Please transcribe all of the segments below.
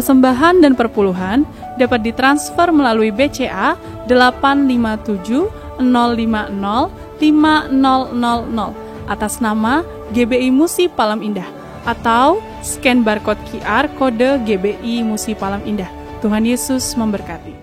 persembahan dan perpuluhan dapat ditransfer melalui BCA 857 050 5000 atas nama GBI Musi Palam Indah atau scan barcode QR kode GBI Musi Palam Indah. Tuhan Yesus memberkati.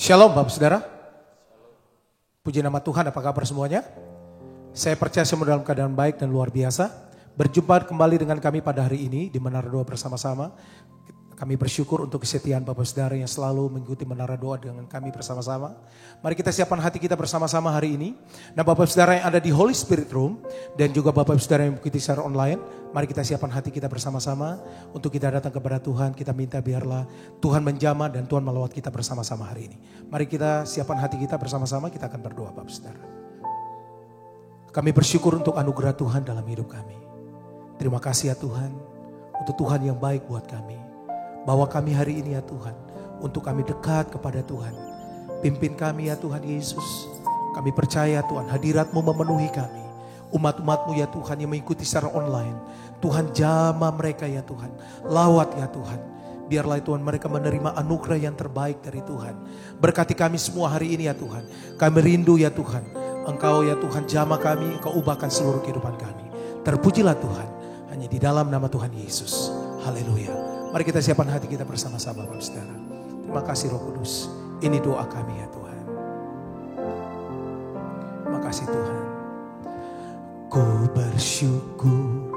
Shalom Bapak Saudara. Puji nama Tuhan, apa kabar semuanya? Saya percaya semua dalam keadaan baik dan luar biasa. Berjumpa kembali dengan kami pada hari ini di Menara Doa bersama-sama. Kami bersyukur untuk kesetiaan Bapak Saudara yang selalu mengikuti Menara Doa dengan kami bersama-sama. Mari kita siapkan hati kita bersama-sama hari ini. Nah Bapak Saudara yang ada di Holy Spirit Room dan juga Bapak Saudara yang mengikuti secara online, mari kita siapkan hati kita bersama-sama untuk kita datang kepada Tuhan. Kita minta biarlah Tuhan menjamah dan Tuhan melawat kita bersama-sama hari ini. Mari kita siapkan hati kita bersama-sama, kita akan berdoa Bapak Saudara. Kami bersyukur untuk anugerah Tuhan dalam hidup kami. Terima kasih ya Tuhan, untuk Tuhan yang baik buat kami. Bahwa kami hari ini ya Tuhan, untuk kami dekat kepada Tuhan. Pimpin kami ya Tuhan Yesus. Kami percaya Tuhan, hadirat-Mu memenuhi kami. Umat-umat-Mu ya Tuhan yang mengikuti secara online. Tuhan jamah mereka ya Tuhan. Lawat ya Tuhan. Biarlah Tuhan mereka menerima anugerah yang terbaik dari Tuhan. Berkati kami semua hari ini ya Tuhan. Kami rindu ya Tuhan. Engkau ya Tuhan jamah kami, Engkau ubahkan seluruh kehidupan kami. Terpujilah Tuhan, hanya di dalam nama Tuhan Yesus. Haleluya. Mari kita siapkan hati kita bersama-sama Bapak Saudara. Terima kasih Roh Kudus. Ini doa kami ya Tuhan. Terima kasih Tuhan. Ku bersyukur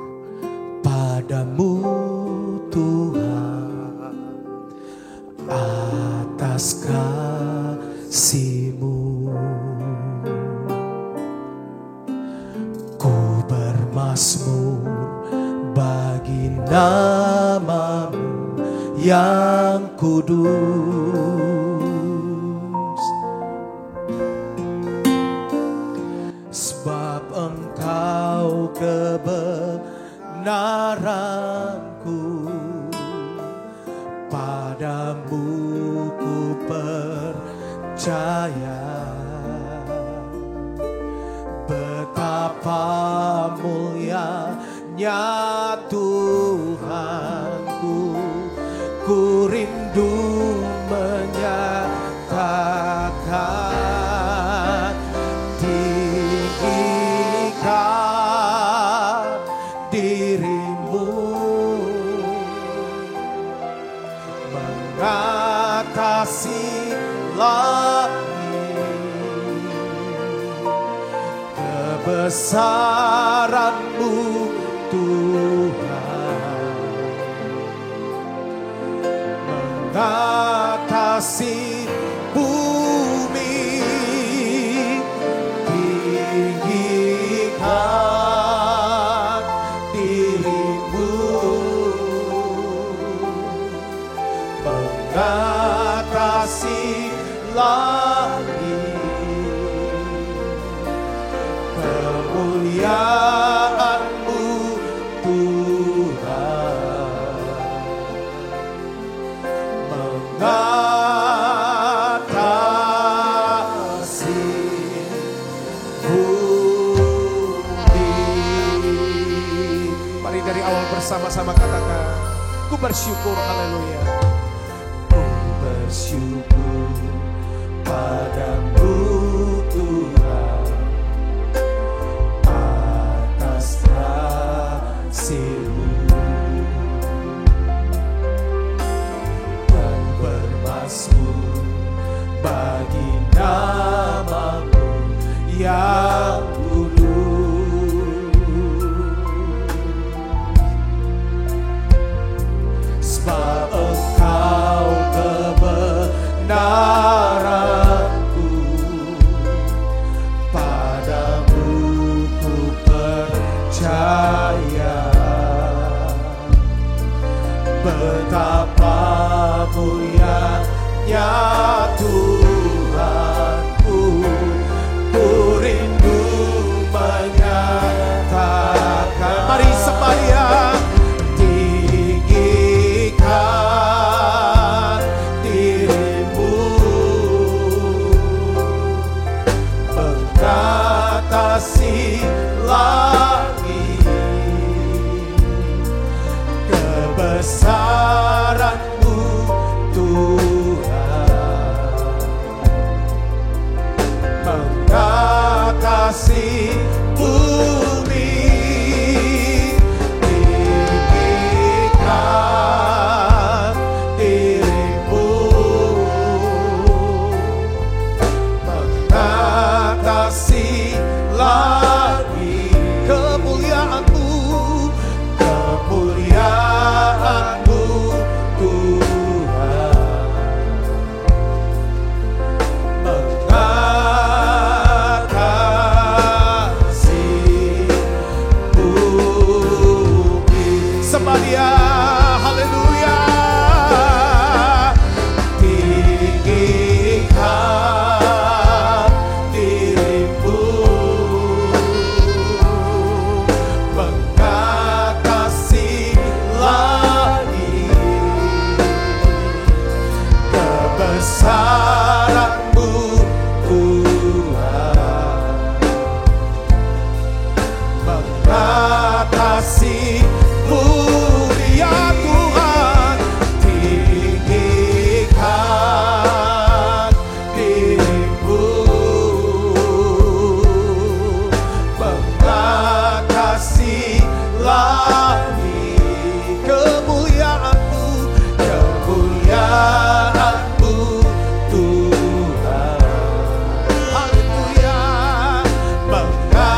padamu Tuhan atas kasih-Mu. Ku bermazmur bagi nama-Mu yang kudus, sebab Engkau kebenaranku, padamu ku percaya. Betapa mulianya Tuhanku, ku rindu menyatakan tinggikan diri-Mu mengatasi langit, kebesaran-Mu Tuhan mengatasi bumi, tinggikan kemuliaan-Mu Tuhan mengatasi bumi. Mari dari awal bersama-sama katakan, ku bersyukur, haleluya. Ku bersyukur padamu Tuhan atas kasih-Mu dan bermazmur bagi nama-Mu yang kudus. Sebab Engkau kebenaranku, padamu ku percaya. Betapa mulianya Tuhanku, ku rindu menyatakan. Mari sembahyang, tinggikan dirimu mengatasi langit. Kebesaran-Mu Tuhan mengatasi bumi. Tinggikan dirimu mengatasi langit. Kemuliaan-Mu, kemuliaan-Mu Tuhan mengatasi bumi. Sembadia, haleluya. Tinggikan dirimu mengatasi langit. Kebesaran-Mu Tuhan mengatasi bumi. Ya Tuhan, tinggikan dirimu mengatasi langit. Kemuliaan-Mu, kemuliaan-Mu Tuhan, haleluya, mengatasi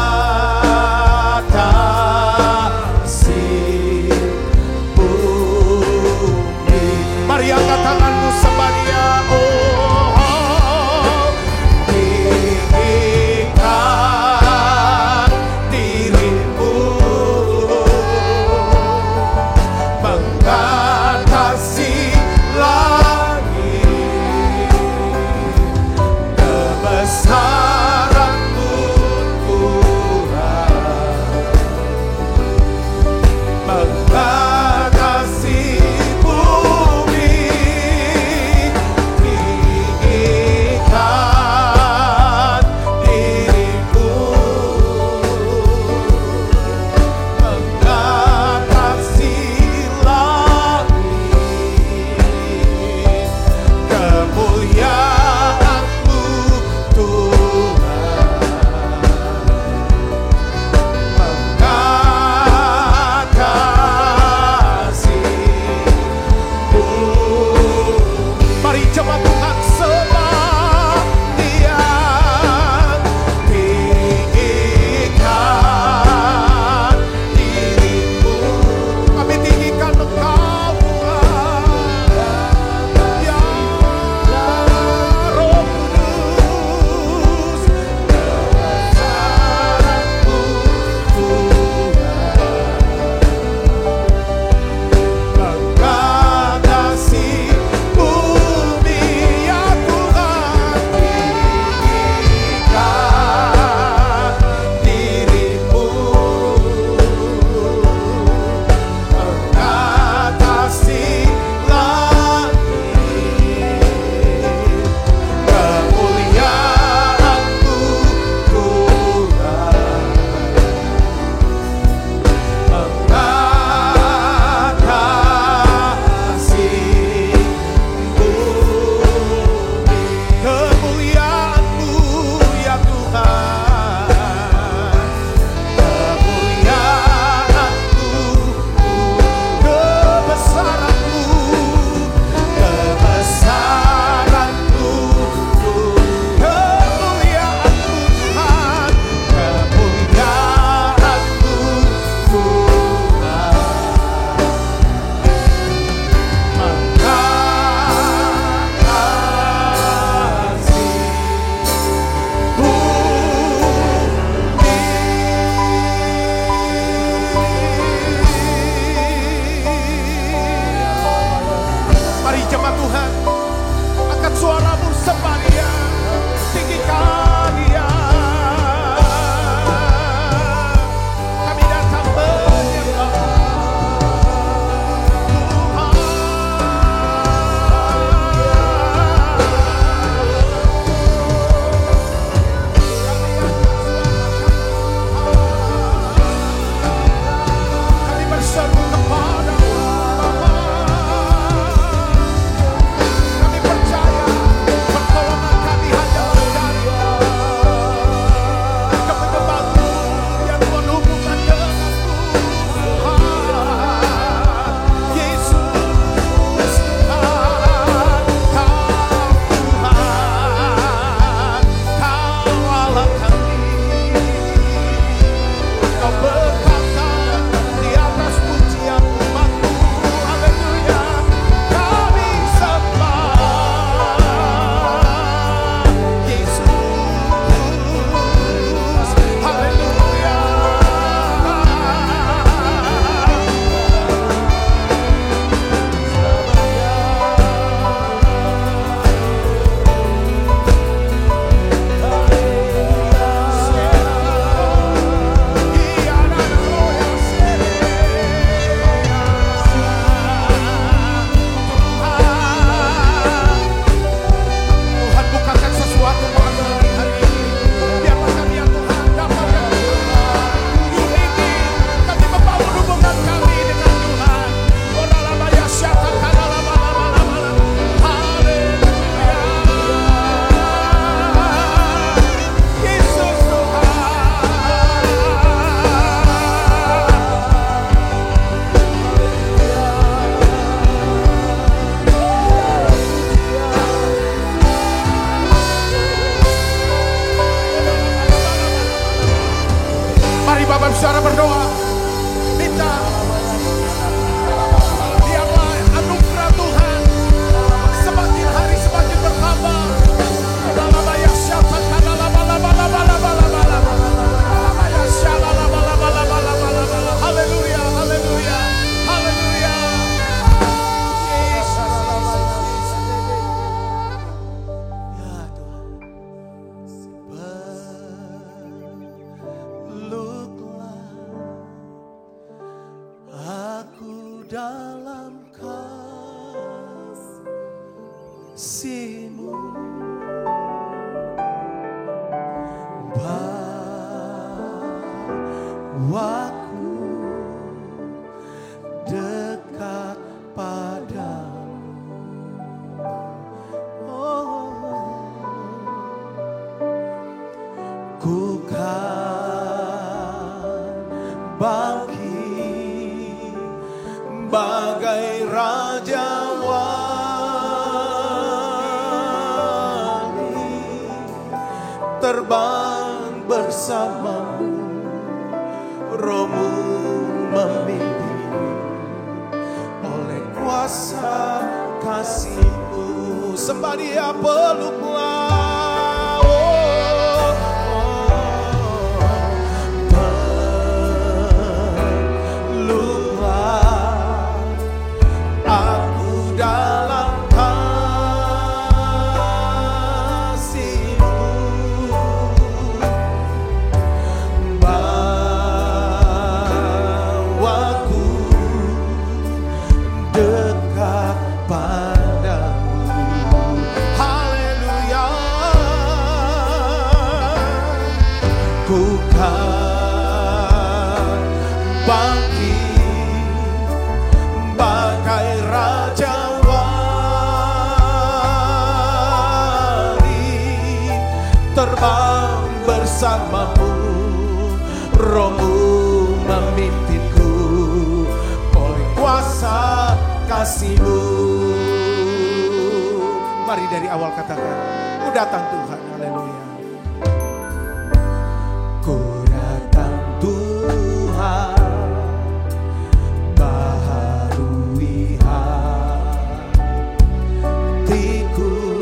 Mari Bapak Saudara berdoa. Minta biarlah anugerah Tuhan semakin hari semakin bertambah. Haleluya, haleluya, haleluya. Ya Tuhan, peluklah aku dalam kasih-Mu. Bawaku dekat padamu. Ku kan bangkit bagai raja wali, terbang bersamamu, Roh-Mu memimpin oleh kuasa kasih-Mu. Sembah Dia, peluklah, peluklah aku dalam kasih-Mu. Bawaku dekat padamu. Haleluya. Ku kan bangkit bagai raja wali, terbang bersamamu, Roh-Mu memimpinku oleh kuasa kasih-Mu. Mari dari awal katakan, ku datang Tuhan. Haleluya. Ku datang Tuhan, baharui hatiku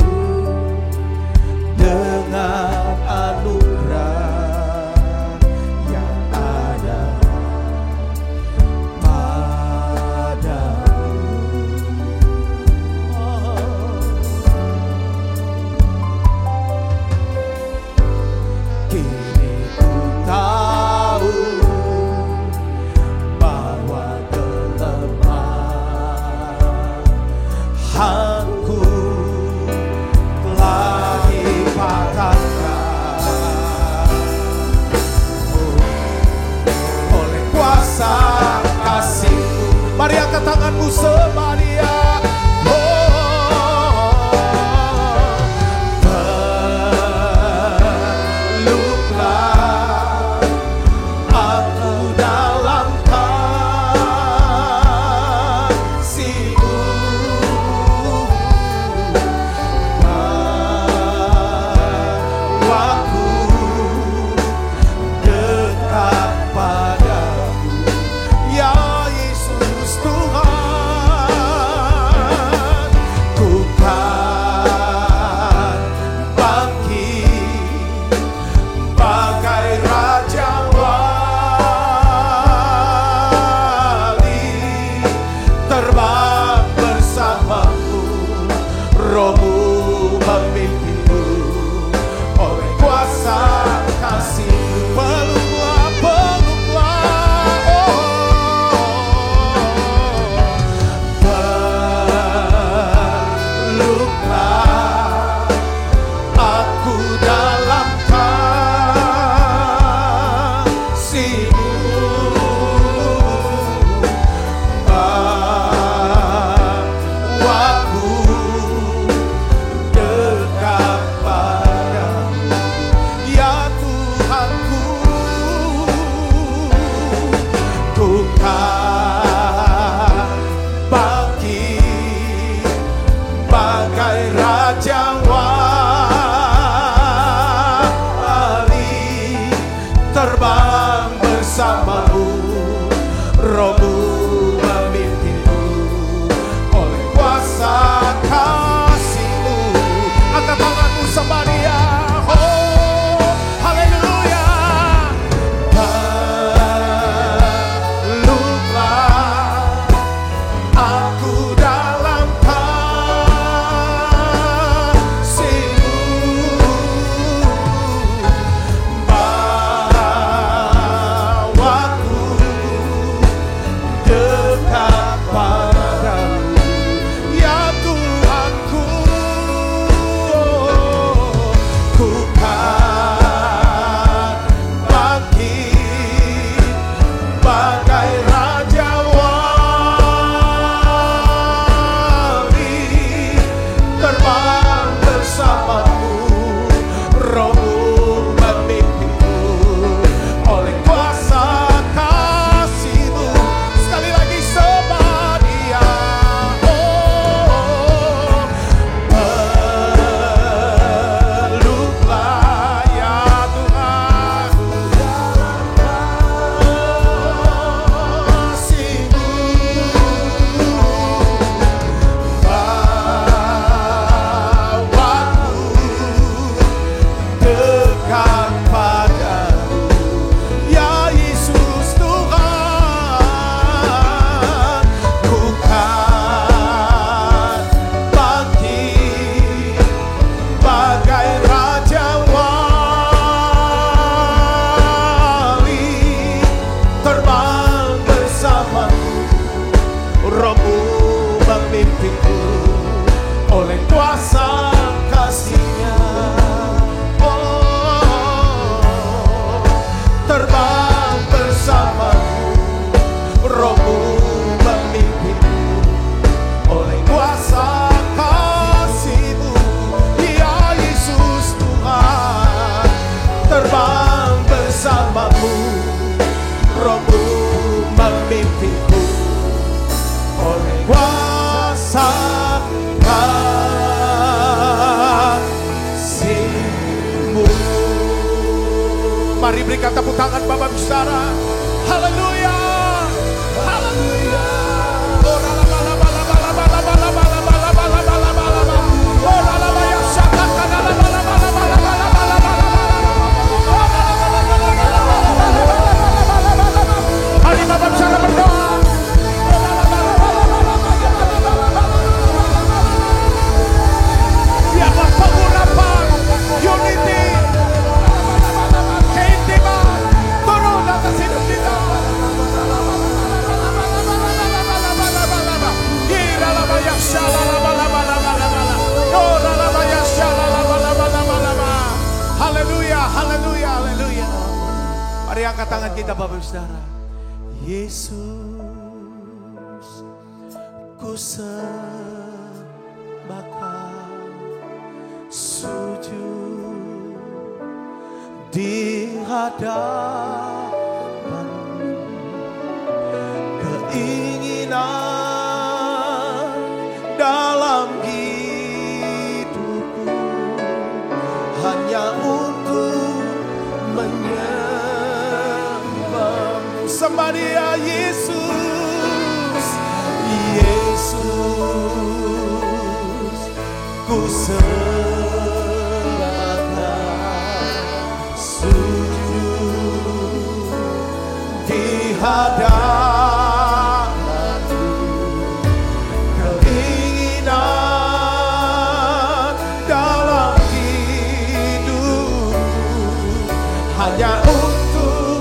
dengan anugerah yang ada padamu. Kini ku tahu bahwa kelemahanku telah dipatahkan oleh kuasa kasih-Mu. Mari angkat tanganmu, sembah Dia. Peluklah aku dalam kasih-Mu. Bawaku dekat padamu, ya Yesus Tuhan. Ku kan bangkit bagai raja wali, terbang bersamamu, Roh-Mu memimpinku oleh kuasa kasih-Mu. Peluklah, peluklah, peluklah aku dalam kasih-Mu. Bawaku dekat padamu, ya Tuhanku. Ku kan bangkit bagai raja wali, terbang bersamamu, bersamamu, Rohmu memimpinku oleh kuasa kasih-Mu. Angkat tanganmu sembah Dia. Oh, haleluya. Peluklah aku dalam kasih-Mu, bawaku dekat padamu, ya Tuhanku. Ku kan bangkit bagai Raja Wali, terbang bersamamu, Rohmu memimpinku oleh kuasa kasih-Mu. Sekali lagi sembah Dia. Oh, peluklah ya Tuhan kasih-Mu, bawaku dekat padamu, ya Yesus Tuhan. Ku kan bangkit bagai Raja Wali, terbang bersamamu, Rohmu memimpinku oleh kuasa kasih-Nya. Oh, terbang bersamamu, Rohmu memimpinku oleh kuasa kasih-Mu, ya Yesus Tuhan. Terbang bersamamu, Rohmu memimpinku oleh kuasa kasih-Mu. Mari berikan tepuk tangan Bapak Saudara. Haleluya. Haleluya. Oh, la la la la la la la la la la la la la la la la la la. Oh, la la la ya shaka la la la la la la la la la la la. Mari Bapak Saudara berdoa. Biarlah pengurapan, unity, keintiman turun atas hidup kita. Haleluya, haleluya, haleluya. Mari angkat tangan kita Bapak Saudara. Yesus, ku sembahkan, sujud di hadapan-Mu, keinginan dalam hidupku hanya untuk menyembah-Mu. Sembah Dia, Yesus, Yesus, ku sembahkan, sujud di hadapan-Mu, keinginan dalam hidup hanya untuk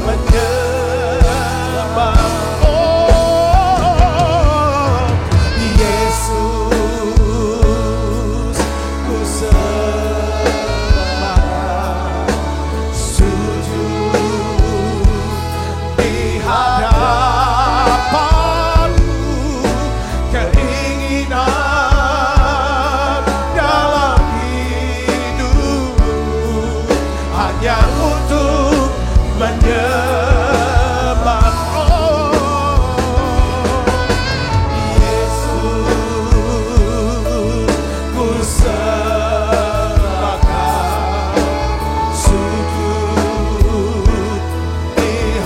menyembah. Oh, Yesus, ku sembahkan, sujud di hadapan-Mu, keinginan dalam hidup hanya untuk menyembah. Oh, Yesus, ku sembahkan, sujud di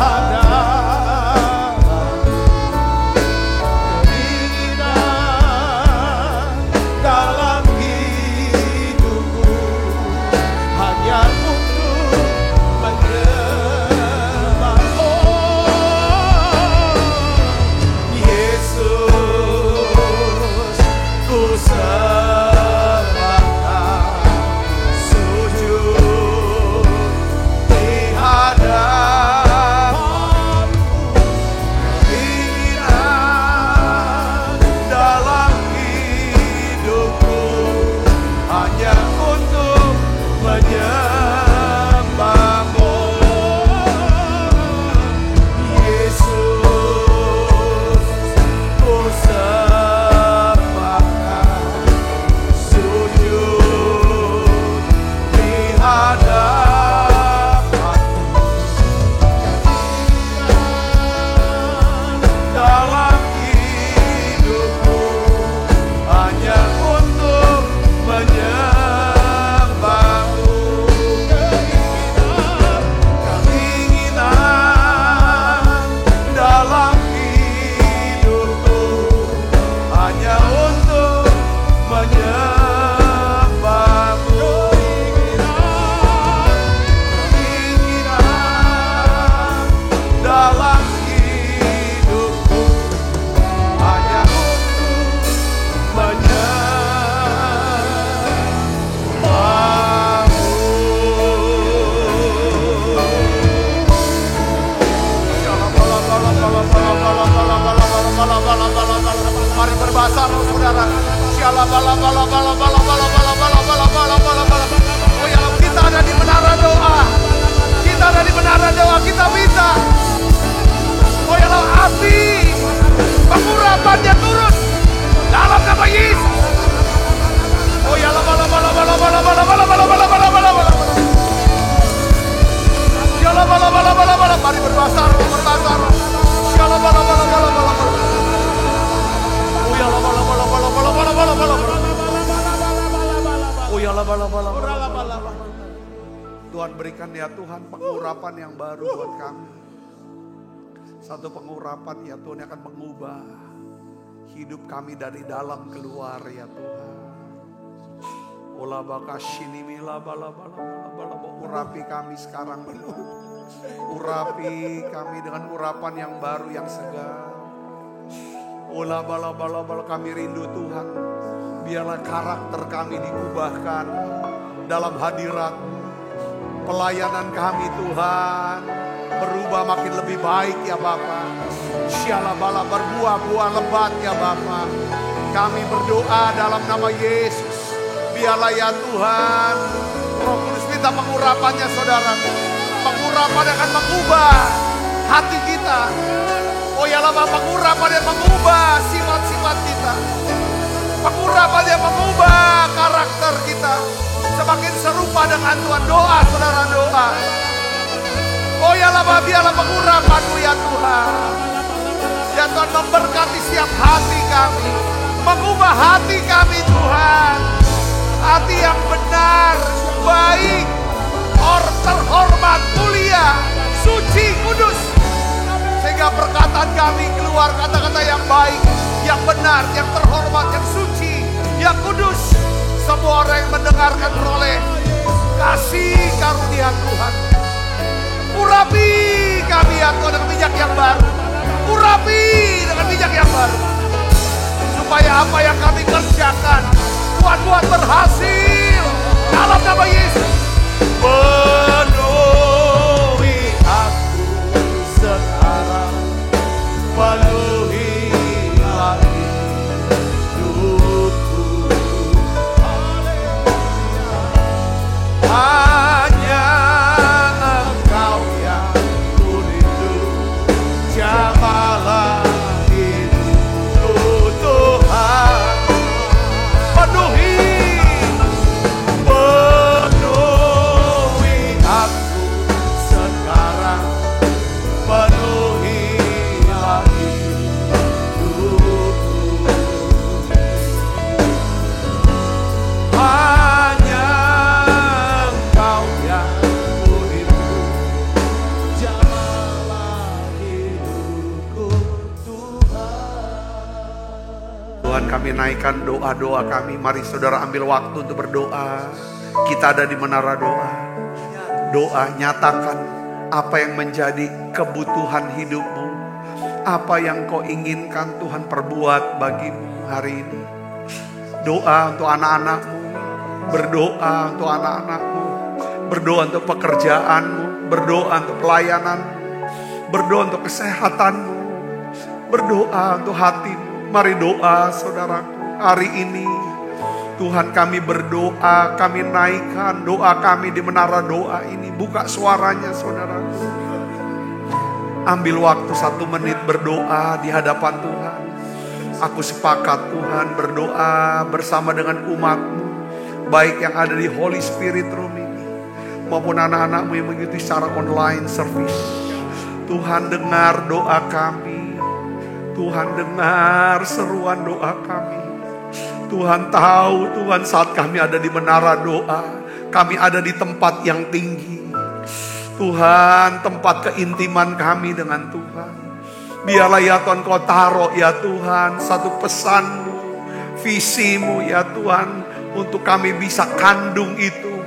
Oh ya, kita ada di menara doa. Kita ada di menara doa, kita minta. Oh ya, api pengurapannya turun dalam nama Yesus. Oh ya, mari berbasar. Tuhan berikan ya Tuhan pengurapan yang baru buat kami. Satu pengurapan ya Tuhan yang akan mengubah hidup kami dari dalam keluar ya Tuhan. Urapi kami sekarang Tuhan. Urapi kami dengan urapan yang baru yang segar. Kami rindu Tuhan. Biarlah karakter kami diubahkan dalam hadirat. Pelayanan kami Tuhan berubah makin lebih baik ya Bapa. Syalabala berbuah-buah lebat ya Bapa. Kami berdoa dalam nama Yesus. Biarlah ya Tuhan, Roh Kudus minta pengurapannya saudara. Pengurapan akan mengubah hati kita. Oh ya Bapa, pengurapan yang mengubah sifat-sifat kita. Pengurapan yang mengubah karakter kita. Semakin serupa dengan Tuhan. Doa saudara, doa. Oh ya Bapa, biarlah pengurapan-Mu ya Tuhan. Ya Tuhan, memberkati setiap hati kami. Mengubah hati kami Tuhan. Hati yang benar, baik, terhormat, mulia, suci, kudus. Sehingga perkataan kami keluar kata-kata yang baik, yang benar, yang terhormat, yang suci, yang kudus. Semua orang yang mendengarkan beroleh kasih karunia Tuhan. Urapi kami ya Tuhan dengan minyak yang baru. Urapi dengan minyak yang baru. Supaya apa yang kami kerjakan Tuhan buat berhasil dalam nama Yesus. Penuhi aku sekarang, penuhi lagi hidupku. Hanya Engkau yang ku rindu, jamalah hidupku Tuhan. Penuhi aku sekarang, penuhi lagi hidupku. Hanya Engkau yang ku rindu, jamalah hidupku Tuhan. Tuhan, kami naikkan doa-doa kami. Mari saudara ambil waktu untuk berdoa. Kita ada di menara doa. Doa, nyatakan apa yang menjadi kebutuhan hidupmu. Apa yang kau inginkan Tuhan perbuat bagimu hari ini. Doa untuk anak-anakmu. Berdoa untuk anak-anakmu. Berdoa untuk pekerjaanmu. Berdoa untuk pelayananmu. Berdoa untuk kesehatanmu. Berdoa untuk hatimu. Mari doa saudaraku. Hari ini Tuhan, kami berdoa, kami naikkan doa kami di menara doa ini. Buka suaranya saudara. Ambil waktu 1 menit berdoa di hadapan Tuhan. Aku sepakat Tuhan berdoa bersama dengan umat-Mu. Baik yang ada di Holy Spirit Room ini, maupun anak-anak-Mu yang mengikuti secara online service. Tuhan dengar doa kami. Tuhan dengar seruan doa kami. Tuhan tahu Tuhan saat kami ada di menara doa, kami ada di tempat yang tinggi. Tuhan, tempat keintiman kami dengan Tuhan. Biarlah ya Tuhan Kau taruh ya Tuhan satu pesan-Mu, visi-Mu ya Tuhan, untuk kami bisa kandung itu.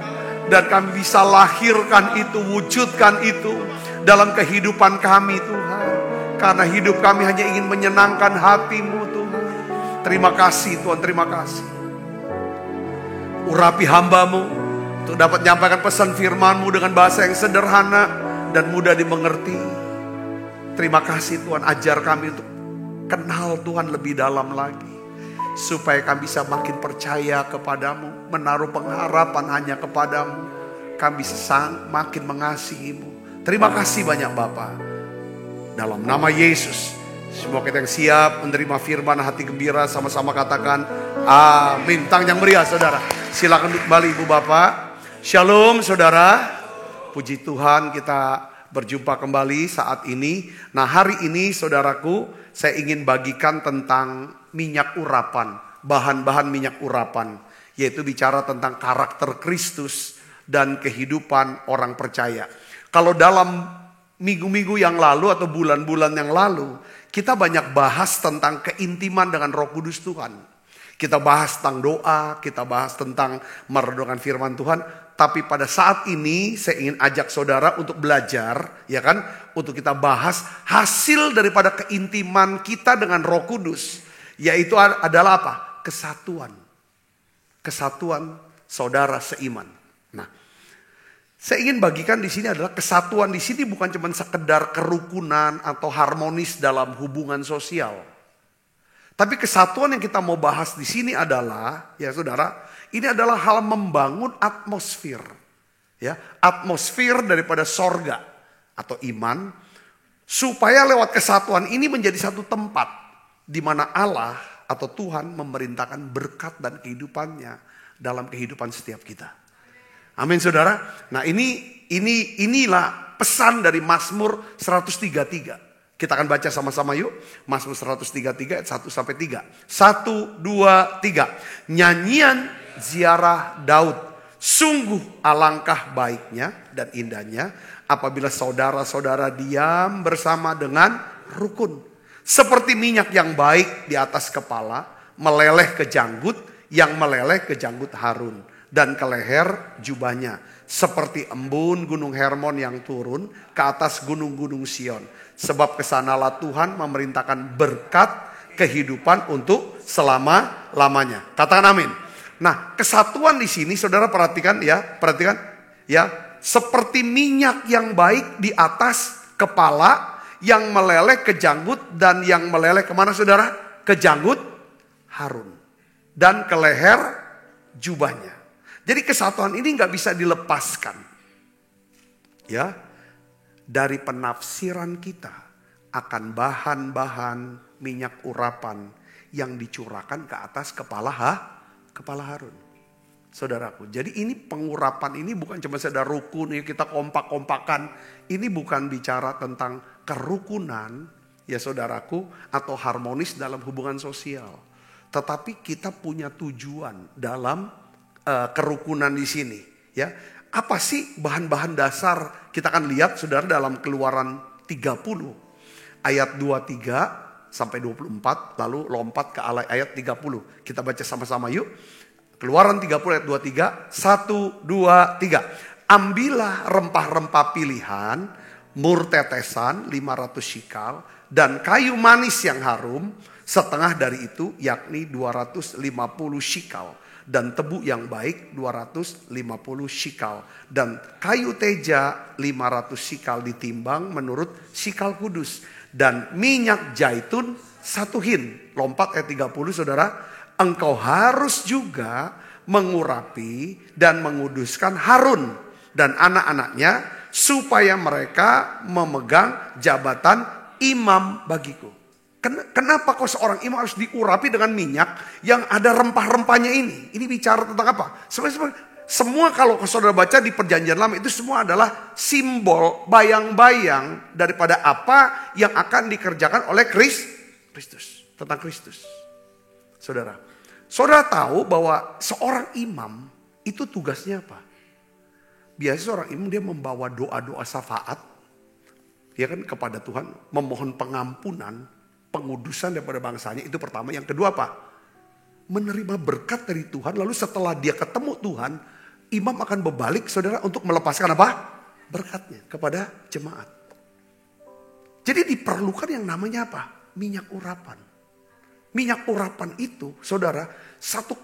Dan kami bisa lahirkan itu, wujudkan itu dalam kehidupan kami Tuhan. Karena hidup kami hanya ingin menyenangkan hati-Mu Tuhan. Terima kasih Tuhan, terima kasih. Urapi hamba-Mu untuk dapat menyampaikan pesan firman-Mu dengan bahasa yang sederhana dan mudah dimengerti. Terima kasih Tuhan, ajar kami untuk kenal Tuhan lebih dalam lagi. supaya kami bisa makin percaya kepadamu, menaruh pengharapan hanya kepadamu. Kami bisa makin mengasihimu. Terima kasih banyak Bapa. Dalam nama Yesus, semua kita yang siap menerima firman, hati gembira, sama-sama katakan amin. Tangan yang meriah saudara. Silakan duduk kembali Ibu Bapak. Shalom saudara. Puji Tuhan kita berjumpa kembali saat ini. Nah hari ini saudaraku, saya ingin bagikan tentang minyak urapan. Bahan-bahan minyak urapan. Yaitu bicara tentang karakter Kristus dan kehidupan orang percaya. Kalau dalam minggu-minggu yang lalu atau bulan-bulan yang lalu, kita banyak bahas tentang keintiman dengan Roh Kudus Tuhan. Kita bahas tentang doa, kita bahas tentang merenungkan firman Tuhan. Tapi pada saat ini saya ingin ajak saudara untuk belajar, ya kan? Untuk kita bahas hasil daripada keintiman kita dengan Roh Kudus. Yaitu adalah apa? Kesatuan. Kesatuan saudara seiman. Nah, saya ingin bagikan di sini adalah kesatuan di sini bukan cuma sekedar kerukunan atau harmonis dalam hubungan sosial. Tapi kesatuan yang kita mau bahas di sini adalah, ya saudara, ini adalah hal membangun atmosfer. Ya, atmosfer daripada sorga atau iman. Supaya lewat kesatuan ini menjadi satu tempat di mana Allah atau Tuhan memerintahkan berkat dan kehidupannya dalam kehidupan setiap kita. Amin saudara. Nah inilah pesan dari Mazmur 133. Kita akan baca sama-sama yuk. Mazmur 133 ayat 1 sampai 3. 1, 2, 3. Nyanyian ziarah Daud. Sungguh alangkah baiknya dan indahnya apabila saudara-saudara diam bersama dengan rukun. Seperti minyak yang baik di atas kepala, meleleh ke janggut, yang meleleh ke janggut Harun. Dan ke leher jubahnya. Seperti embun gunung Hermon yang turun ke atas gunung-gunung Sion. Sebab kesanalah Tuhan memerintahkan berkat kehidupan untuk selama-lamanya. Katakan amin. Nah kesatuan di sini saudara perhatikan ya. Seperti minyak yang baik di atas kepala, yang meleleh ke janggut dan yang meleleh kemana saudara? Ke janggut Harun. Dan ke leher jubahnya. Jadi kesatuan ini nggak bisa dilepaskan, ya, dari penafsiran kita akan bahan-bahan minyak urapan yang dicurahkan ke atas kepala Harun, saudaraku. Jadi ini pengurapan ini bukan cuma sekedar rukun, ya kita kompak-kompakan. Ini bukan bicara tentang kerukunan, ya saudaraku, atau harmonis dalam hubungan sosial. Tetapi kita punya tujuan dalam kerukunan di sini, ya. Apa sih bahan-bahan dasar? Kita akan lihat saudara dalam Keluaran 30 ayat 23 sampai 24, lalu lompat ke ayat 30. Kita baca sama-sama yuk. Keluaran 30 ayat 23, 1, 2, 3. Ambillah rempah-rempah pilihan, mur tetesan 500 shikal dan kayu manis yang harum setengah dari itu, yakni 250 shikal. Dan tebu yang baik 250 shikal. Dan kayu teja 500 shikal ditimbang menurut shikal kudus. Dan minyak zaitun 1 hin. Lompat ayat 30 saudara. Engkau harus juga mengurapi dan menguduskan Harun dan anak-anaknya, supaya mereka memegang jabatan imam bagiku. Kenapa kok seorang imam harus diurapi dengan minyak yang ada rempah-rempahnya ini? Ini bicara tentang apa? Semua kalau saudara baca di perjanjian lama itu semua adalah simbol, bayang-bayang daripada apa yang akan dikerjakan oleh Kristus. Tentang Kristus. Saudara tahu bahwa seorang imam itu tugasnya apa? Biasanya seorang imam dia membawa doa-doa syafaat, ya kan, kepada Tuhan, memohon pengampunan, pengudusan daripada bangsanya. Itu pertama. Yang kedua apa? Menerima berkat dari Tuhan. Lalu setelah dia ketemu Tuhan, imam akan berbalik saudara untuk melepaskan apa? Berkatnya kepada jemaat. Jadi diperlukan yang namanya apa? Minyak urapan. Minyak urapan itu saudara, satu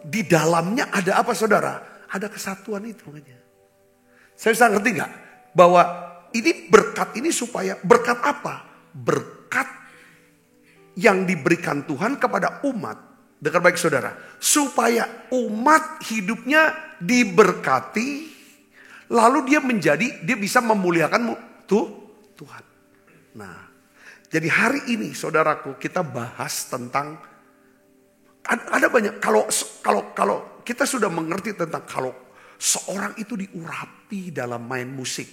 di dalamnya ada apa saudara? Ada kesatuan itu. Saya bisa ngerti gak? Bahwa ini berkat ini supaya, berkat apa? Berkat yang diberikan Tuhan kepada umat Dengar baik saudara. Supaya umat hidupnya diberkati. Lalu dia bisa memuliakan Tuhan. Nah, jadi hari ini saudaraku kita bahas tentang ada banyak kalau kita sudah mengerti tentang kalau seorang itu diurapi dalam main musik,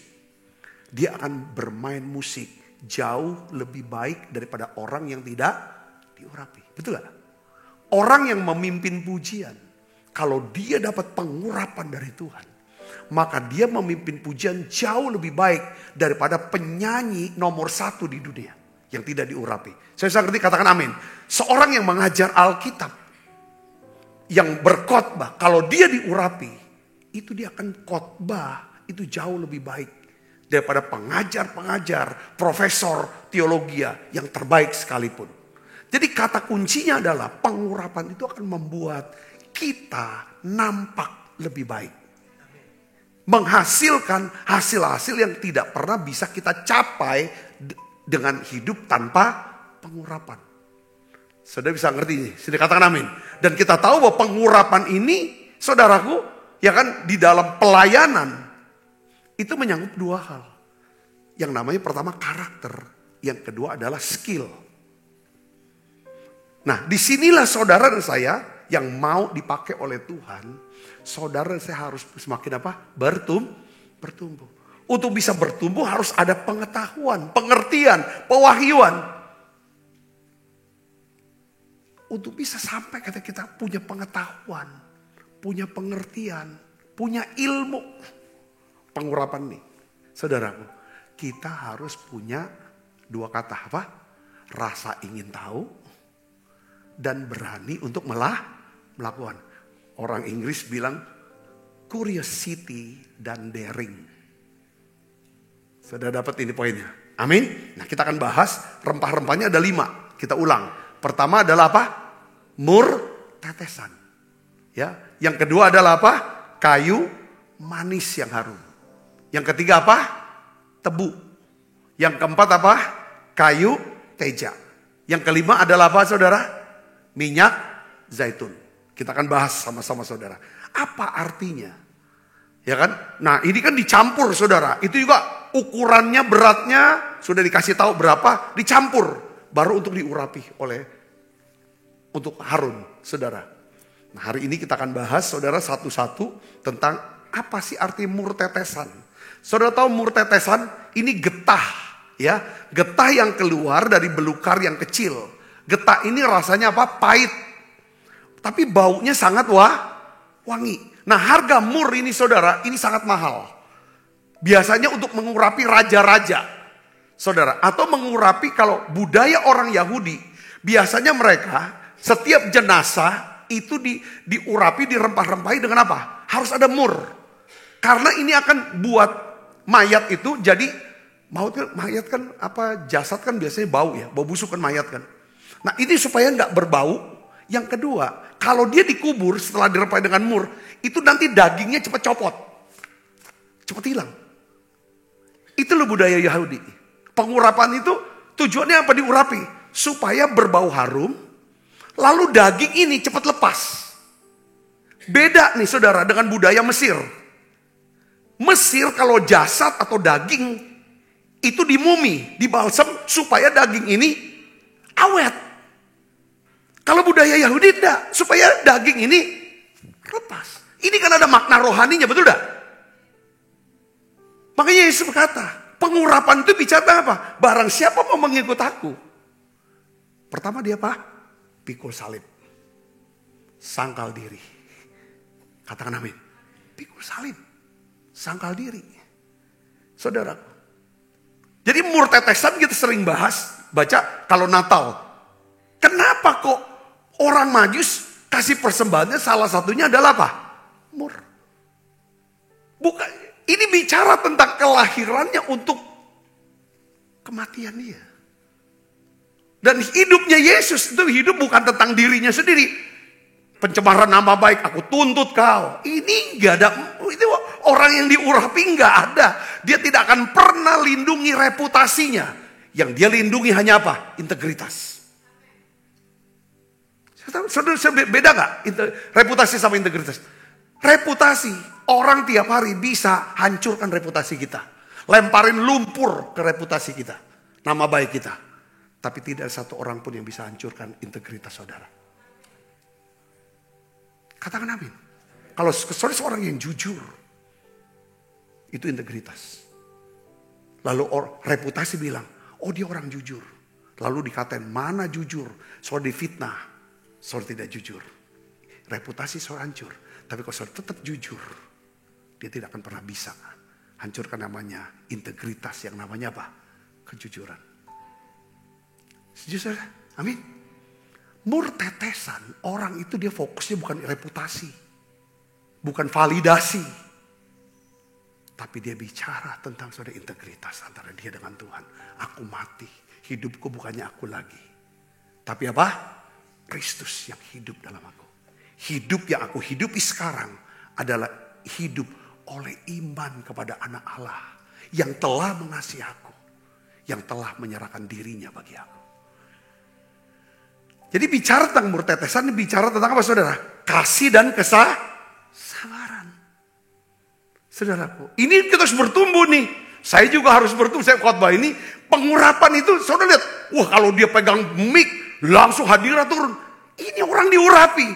dia akan bermain musik jauh lebih baik daripada orang yang tidak diurapi. Betul gak? Orang yang memimpin pujian, kalau dia dapat pengurapan dari Tuhan, maka dia memimpin pujian jauh lebih baik daripada penyanyi nomor 1 di dunia yang tidak diurapi. Saya ngerti, katakan amin. Seorang yang mengajar Alkitab, yang berkhotbah, kalau dia diurapi, itu dia akan khotbah itu jauh lebih baik daripada pengajar-pengajar, profesor teologi yang terbaik sekalipun. Jadi kata kuncinya adalah pengurapan itu akan membuat kita nampak lebih baik. Menghasilkan hasil-hasil yang tidak pernah bisa kita capai dengan hidup tanpa pengurapan. Saudara bisa ngerti ini? Sudah katakan amin. Dan kita tahu bahwa pengurapan ini, saudaraku, ya kan, di dalam pelayanan itu menyangkut 2 hal. Yang namanya pertama karakter, yang kedua adalah skill. Nah, disinilah saudara dan saya yang mau dipakai oleh Tuhan, saudara dan saya harus semakin bertumbuh. Untuk bisa bertumbuh harus ada pengetahuan, pengertian, pewahyuan. Untuk bisa sampai kita punya pengetahuan, punya pengertian, punya ilmu. Pengurapan nih, saudaraku, kita harus punya 2 kata apa? Rasa ingin tahu dan berani untuk melakukan. Orang Inggris bilang curiosity dan daring. Sudah dapat ini poinnya. Amin. Nah, kita akan bahas rempah-rempahnya ada 5. Kita ulang. Pertama adalah apa? Mur tetesan. Ya. Yang kedua adalah apa? Kayu manis yang harum. Yang ketiga apa? Tebu. Yang keempat apa? Kayu teja. Yang kelima adalah apa, saudara? Minyak zaitun. Kita akan bahas sama-sama, saudara. Apa artinya? Ya kan? Nah, ini kan dicampur, saudara. Itu juga ukurannya, beratnya sudah dikasih tahu berapa, dicampur baru untuk diurapi untuk harum, saudara. Nah, hari ini kita akan bahas, saudara, satu-satu tentang apa sih arti mur tetesan. Saudara tahu mur tetesan ini getah, ya, getah yang keluar dari belukar yang kecil. Getah ini rasanya apa? Pahit. Tapi baunya sangat wangi. Nah, harga mur ini, saudara, ini sangat mahal. Biasanya untuk mengurapi raja-raja, saudara. Atau mengurapi kalau budaya orang Yahudi. Biasanya mereka setiap jenazah itu diurapi, dirempah-rempahi dengan apa? Harus ada mur. Karena ini akan buat mayat itu jadi, mayat kan apa, jasad kan biasanya bau ya. Bau busuk kan mayat kan. Nah, ini supaya nggak berbau. Yang kedua, kalau dia dikubur setelah dirempah dengan mur, itu nanti dagingnya cepat copot. Cepat hilang. Itu loh budaya Yahudi. Pengurapan itu tujuannya apa diurapi? Supaya berbau harum, lalu daging ini cepat lepas. Beda nih, saudara, dengan budaya Mesir. Mesir kalau jasad atau daging itu dimumi, dibalsam supaya daging ini awet. Kalau budaya Yahudi tidak, supaya daging ini lepas. Ini kan ada makna rohaninya, betul tidak? Makanya Yesus berkata, pengurapan itu bicara apa? Barang siapa mau mengikut aku. Pertama dia apa? Pikul salib. Sangkal diri. Katakan amin. Pikul salib. Sangkal diri. Saudara. Jadi mur tetesan kita sering bahas. Baca kalau Natal. Kenapa kok orang Majus kasih persembahannya salah satunya adalah apa? Mur. Bukan, ini bicara tentang kelahirannya untuk kematian dia. Dan hidupnya Yesus itu hidup bukan tentang dirinya sendiri. Pencemaran nama baik, aku tuntut kau. Ini enggak ada, itu orang yang diurapi enggak ada. Dia tidak akan pernah lindungi reputasinya. Yang dia lindungi hanya apa? Integritas. Saudara, beda gak reputasi sama integritas? Reputasi, orang tiap hari bisa hancurkan reputasi kita. Lemparin lumpur ke reputasi kita, nama baik kita. Tapi tidak satu orang pun yang bisa hancurkan integritas saudara. Katakan amin. Kalau saudara seorang yang jujur, itu integritas. Lalu reputasi bilang, oh dia orang jujur. Lalu dikatain, mana jujur? Saudara difitnah, saudara tidak jujur. Reputasi saudara hancur. Tapi kalau saudara tetap jujur, dia tidak akan pernah bisa hancurkan namanya integritas, yang namanya apa? Kejujuran. Setuju saudara? Amin. Murtetesan, orang itu dia fokusnya bukan reputasi, bukan validasi, tapi dia bicara tentang saudara integritas antara dia dengan Tuhan. Aku mati, hidupku bukannya aku lagi, tapi apa? Kristus yang hidup dalam aku. Hidup yang aku hidupi sekarang adalah hidup oleh iman kepada anak Allah yang telah mengasihi aku, yang telah menyerahkan dirinya bagi aku. Jadi bicara tentang murtetesan, bicara tentang apa saudara? Kasih dan kesabaran. Saudaraku, ini kita harus bertumbuh nih. Saya juga harus bertumbuh. Saya khotbah ini, pengurapan itu saudara lihat. Wah, kalau dia pegang mic, langsung hadirat turun. Ini orang diurapi.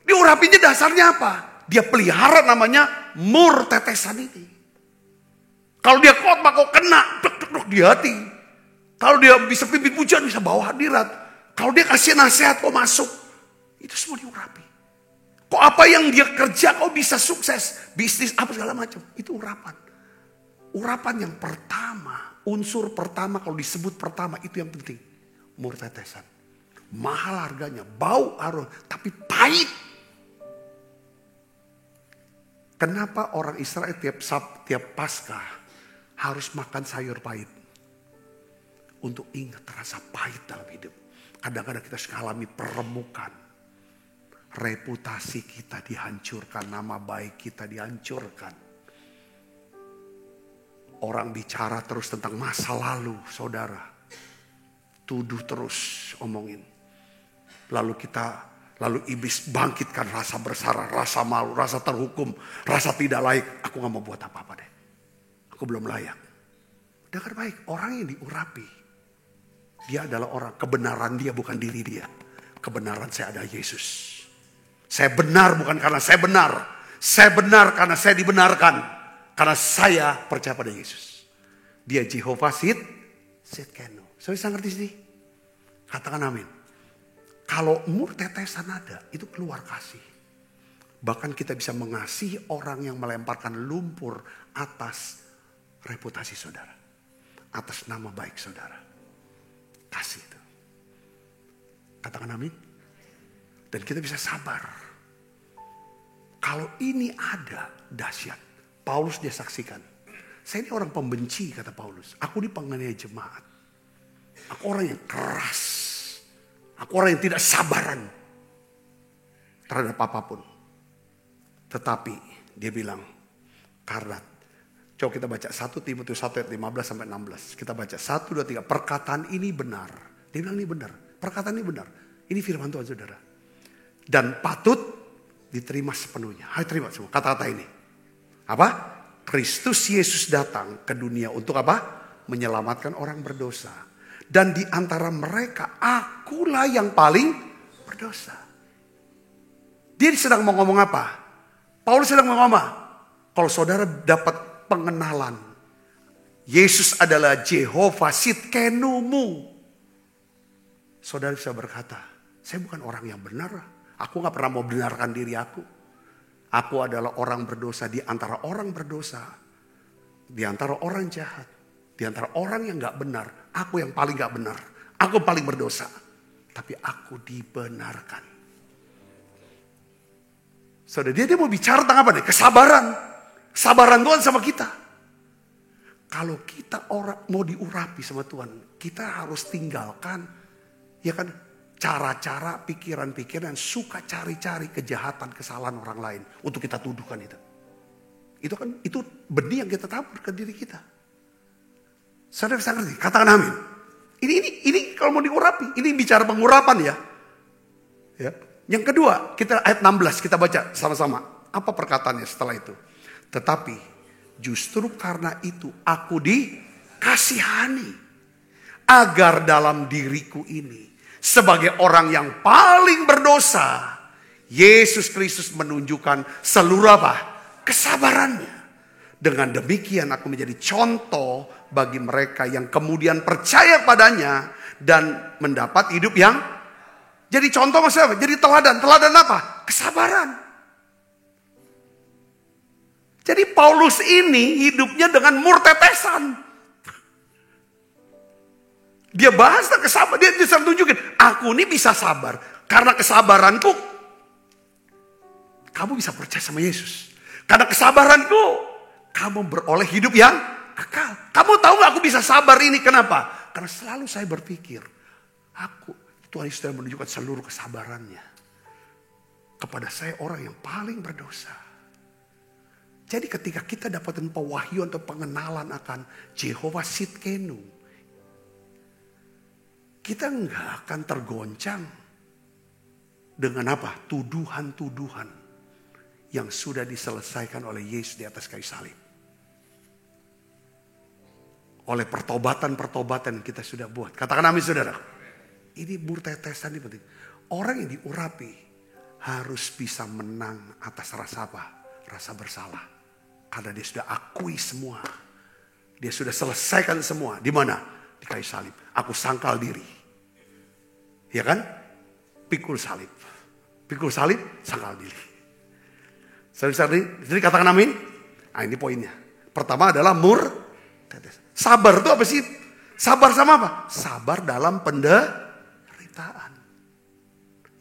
Diurapinya dasarnya apa? Dia pelihara namanya murtetesan ini. Kalau dia khotbah kok kena, dek di hati. Kalau dia bisa pimpin pujian, bisa bawa hadirat. Kalau dia kasih nasihat kok masuk. Itu semua diurapi. Kok apa yang dia kerja kok bisa sukses. Bisnis apa segala macam. Itu urapan. Urapan yang pertama. Unsur pertama kalau disebut pertama itu yang penting. Murtetesan. Mahal harganya. Bau aroma. Tapi pahit. Kenapa orang Israel tiap Paskah harus makan sayur pahit? Untuk ingat rasa pahit dalam hidup. Kadang-kadang kita mengalami peremukan. Reputasi kita dihancurkan. Nama baik kita dihancurkan. Orang bicara terus tentang masa lalu saudara. Tuduh terus omongin. Lalu iblis bangkitkan rasa bersalah, rasa malu, rasa terhukum, rasa tidak layak. Aku gak mau buat apa-apa deh. Aku belum layak. Dengar baik, orang yang diurapi. Dia adalah orang, kebenaran dia bukan diri dia. Kebenaran saya ada Yesus. Saya benar bukan karena saya benar. Saya benar karena saya dibenarkan. Karena saya percaya pada Yesus. Dia Jehovah Sidkenu. Saya bisa ngerti sih? Katakan amin. Kalau murtetesan ada, itu keluar kasih. Bahkan kita bisa mengasihi orang yang melemparkan lumpur atas reputasi saudara. Atas nama baik saudara. Kasih itu. Katakan amin. Dan kita bisa sabar. Kalau ini ada, dahsyat. Paulus dia saksikan. Saya ini orang pembenci kata Paulus. Aku ini penganiaya jemaat. Aku orang yang keras. Aku orang yang tidak sabaran terhadap apapun. Tetapi dia bilang, karena, coba kita baca 1 Timotius 1 ayat 15 sampai 16. Kita baca 1, 2, 3. Perkataan ini benar. Dia bilang ini benar. Perkataan ini benar. Ini firman Tuhan saudara. Dan patut diterima sepenuhnya. Hai terima semua kata-kata ini. Apa? Kristus Yesus datang ke dunia untuk apa? Menyelamatkan orang berdosa. Dan di antara mereka akulah yang paling berdosa. Dia sedang mau ngomong apa? Paulus sedang ngomong apa? Kalau saudara dapat pengenalan. Yesus adalah Jehovah Sidkenumu. Saudara bisa berkata, saya bukan orang yang benar. Aku gak pernah mau benarkan diri aku. Aku adalah orang berdosa di antara orang berdosa. Di antara orang jahat. Di antara orang yang gak benar. Aku yang paling gak benar. Aku paling berdosa. Tapi aku dibenarkan. Saudara, dia mau bicara tentang apa nih? Kesabaran. Kesabaran Tuhan sama kita. Kalau kita orang mau diurapi sama Tuhan. Kita harus tinggalkan. Ya kan? Cara-cara, pikiran-pikiran. Suka cari-cari kejahatan, kesalahan orang lain. Untuk kita tuduhkan itu. Itu benih yang kita tabur ke diri kita. Saudara bisa ngerti? Katakan amin. Ini kalau mau diurapi. Ini bicara pengurapan ya. Ya. Yang kedua, kita ayat 16 kita baca sama-sama. Apa perkataannya setelah itu? Tetapi justru karena itu aku dikasihani, agar dalam diriku ini sebagai orang yang paling berdosa, Yesus Kristus menunjukkan seluruh apa? Kesabarannya. Dengan demikian aku menjadi contoh bagi mereka yang kemudian percaya padanya dan mendapat hidup yang jadi contoh, maksudnya apa? Jadi teladan. Teladan apa? Kesabaran. Jadi Paulus ini hidupnya dengan murtetesan. Dia bahas tentang kesabaran. Dia bisa tunjukin, aku ini bisa sabar. Karena kesabaranku, kamu bisa percaya sama Yesus. Karena kesabaranku, kamu beroleh hidup yang kekal. Kamu tahu gak aku bisa sabar ini? Kenapa? Karena selalu saya berpikir, Tuhan Yesus sudah menunjukkan seluruh kesabarannya kepada saya, orang yang paling berdosa. Jadi ketika kita dapatkan pewahyuan atau pengenalan akan Jehovah Sidkenu, kita nggak akan tergoncang dengan apa? Tuduhan-tuduhan yang sudah diselesaikan oleh Yesus di atas kayu salib. Oleh pertobatan-pertobatan kita sudah buat. Katakan amin saudara. Ini murtetesan ini penting. Orang yang diurapi harus bisa menang atas rasa apa? Rasa bersalah. Karena dia sudah akui semua. Dia sudah selesaikan semua. Di mana? Di kayu salib. Aku sangkal diri. Ya kan? Pikul salib. Pikul salib, sangkal diri. Jadi katakan amin. Nah ini poinnya. Pertama adalah murtetesan. Sabar itu apa sih? Sabar sama apa? Sabar dalam penderitaan.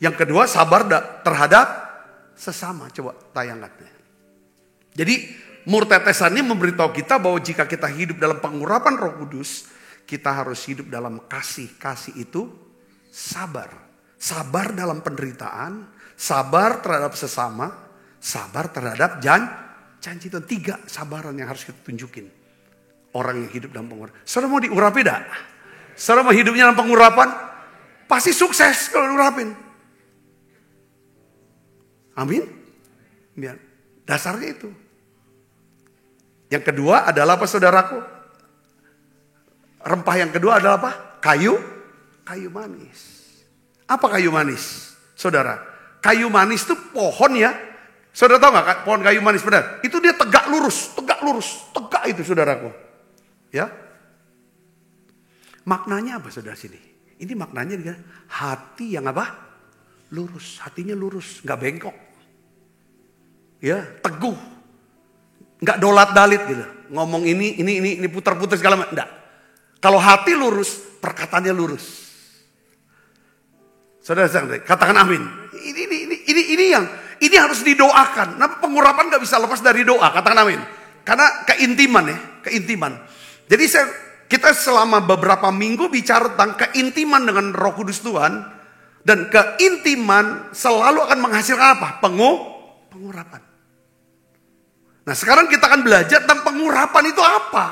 Yang kedua, sabar terhadap sesama. Coba tayangkan. Jadi murtetesan ini memberitahu kita bahwa jika kita hidup dalam pengurapan Roh Kudus, kita harus hidup dalam kasih. Kasih itu sabar. Sabar dalam penderitaan, sabar terhadap sesama, sabar terhadap janji itu. 3 sabaran yang harus kita tunjukin. Orang yang hidup dalam pengurapan. Saudara mau diurapi tak? Saudara mau hidupnya dalam pengurapan? Pasti sukses kalau diurapin. Amin. Biar dasarnya itu. Yang kedua adalah apa saudaraku? Rempah yang kedua adalah apa? Kayu manis. Apa kayu manis? Saudara, kayu manis itu pohon ya. Saudara tahu gak pohon kayu manis benar? Itu dia tegak lurus, tegak itu saudaraku. Ya. Maknanya apa saudara sini? Ini maknanya dia hati yang apa? Lurus, hatinya lurus, gak bengkok. Ya, teguh. Gak dolat-dalit gitu. Ngomong ini putar-putar segala macam. Enggak. Kalau hati lurus, perkataannya lurus. Saudara katakan amin. Ini harus didoakan. Nah, pengurapan gak bisa lepas dari doa. Katakan amin. Karena keintiman ya, keintiman. Jadi kita selama beberapa minggu bicara tentang keintiman dengan Roh Kudus Tuhan. Dan keintiman selalu akan menghasilkan apa? Pengurapan. Nah sekarang kita akan belajar tentang pengurapan itu apa?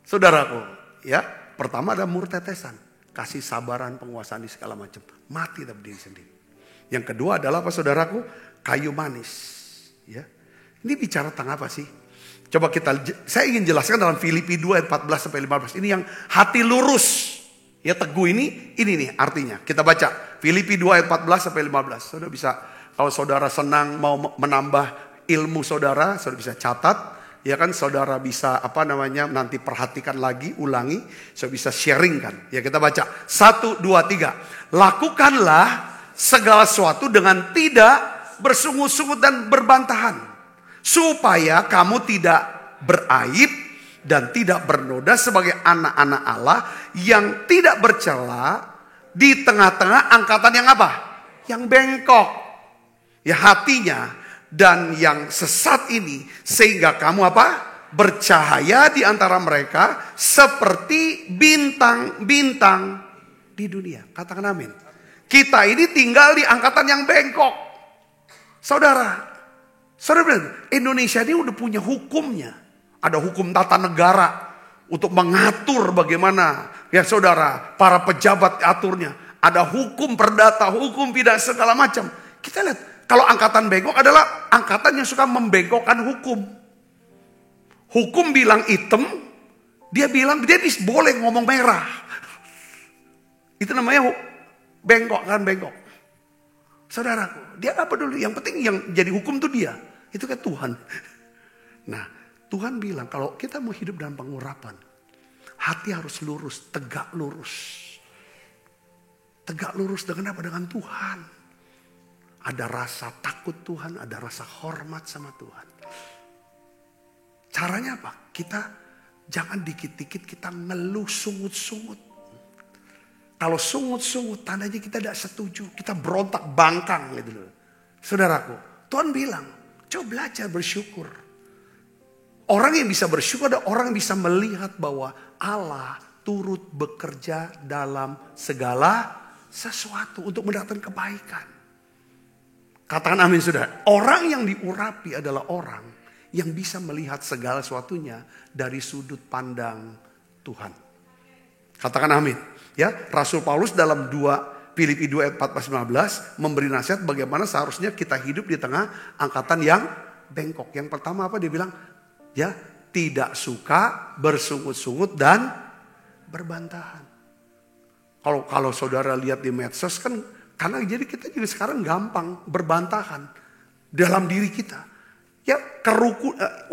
Saudaraku, ya pertama ada murtetesan. Kasih sabaran, penguasaan di segala macam. Mati dalam diri sendiri. Yang kedua adalah apa saudaraku? Kayu manis. Ya. Ini bicara tentang apa sih? Coba saya ingin jelaskan dalam Filipi 2 ayat 14-15. Ini yang hati lurus. Ya teguh ini nih artinya. Kita baca Filipi 2 ayat 14-15. Saudara bisa, kalau saudara senang mau menambah ilmu saudara bisa catat. Ya kan saudara bisa nanti perhatikan lagi, ulangi. Saudara bisa sharing kan. Ya kita baca 1, 2, 3. Lakukanlah segala sesuatu dengan tidak bersungut-sungut dan berbantahan. Supaya kamu tidak beraib dan tidak bernoda sebagai anak-anak Allah yang tidak bercela di tengah-tengah angkatan yang apa? Yang bengkok. Ya hatinya dan yang sesat ini. Sehingga kamu apa? Bercahaya di antara mereka seperti bintang-bintang di dunia. Katakan amin. Kita ini tinggal di angkatan yang bengkok. Saudara bilang, Indonesia ini udah punya hukumnya. Ada hukum tata negara untuk mengatur bagaimana ya saudara, para pejabat aturnya. Ada hukum perdata, hukum pidana, segala macam. Kita lihat, kalau angkatan bengkok adalah angkatan yang suka membengkokkan hukum. Hukum bilang hitam, dia bilang dia boleh ngomong merah. Itu namanya bengkok kan, bengkok. Saudaraku, dia gak peduli. Yang penting yang jadi hukum tuh dia. Itu kan Tuhan. Nah, Tuhan bilang kalau kita mau hidup dalam pengurapan, hati harus lurus, tegak lurus. Tegak lurus dengan apa? Dengan Tuhan. Ada rasa takut Tuhan, ada rasa hormat sama Tuhan. Caranya apa? Kita jangan dikit-dikit kita ngeluh sungut-sungut. Kalau sungut-sungut tandanya kita tidak setuju. Kita berontak bangkang gitu loh. Saudaraku, Tuhan bilang, coba belajar bersyukur. Orang yang bisa bersyukur adalah orang yang bisa melihat bahwa Allah turut bekerja dalam segala sesuatu untuk mendatangkan kebaikan. Katakan amin saudara. Orang yang diurapi adalah orang yang bisa melihat segala sesuatunya dari sudut pandang Tuhan. Katakan amin. Ya, Rasul Paulus dalam 2 Filipi 2 ayat 14-15 memberi nasihat bagaimana seharusnya kita hidup di tengah angkatan yang bengkok. Yang pertama apa dia bilang? Ya, tidak suka bersungut-sungut dan berbantahan. Kalau saudara lihat di medsos kan, karena jadi kita juga sekarang gampang berbantahan dalam diri kita. Ya,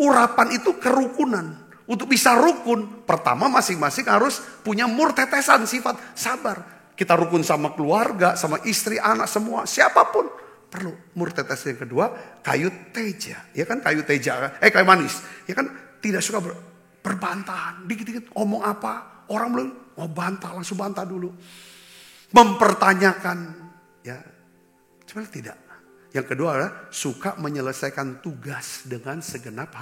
urapan itu kerukunan. Untuk bisa rukun, pertama masing-masing harus punya mur tetesan sifat sabar. Kita rukun sama keluarga, sama istri, anak, semua, siapapun. Perlu mur tetesan. Yang kedua, kayu teja. Ya kan kayu teja, kayu manis. Ya kan tidak suka berbantahan. Dikit-dikit ngomong apa, orang belum mau bantah, langsung bantah dulu. Mempertanyakan. Ya, sebenarnya tidak. Yang kedua adalah suka menyelesaikan tugas dengan segenap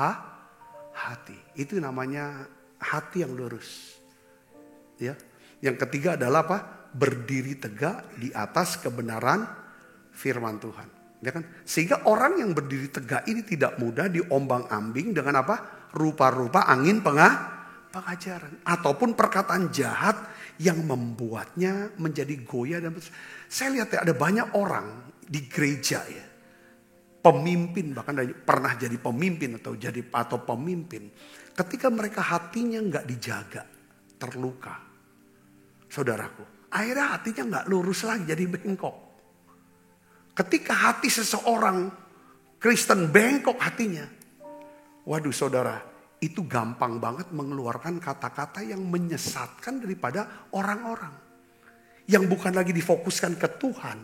hati. Itu namanya hati yang lurus. Ya. Yang ketiga adalah apa? Berdiri tegak di atas kebenaran firman Tuhan. Ya kan? Sehingga orang yang berdiri tegak ini tidak mudah diombang-ambing dengan apa? Rupa-rupa angin pengajaran. Ataupun perkataan jahat yang membuatnya menjadi goyah. Saya lihat ya, ada banyak orang di gereja ya. Pemimpin, bahkan pernah jadi pemimpin atau pemimpin. Ketika mereka hatinya nggak dijaga, terluka. Saudaraku, akhirnya hatinya nggak lurus lagi, jadi bengkok. Ketika hati seseorang Kristen bengkok hatinya, waduh saudara, itu gampang banget mengeluarkan kata-kata yang menyesatkan daripada orang-orang. Yang bukan lagi difokuskan ke Tuhan.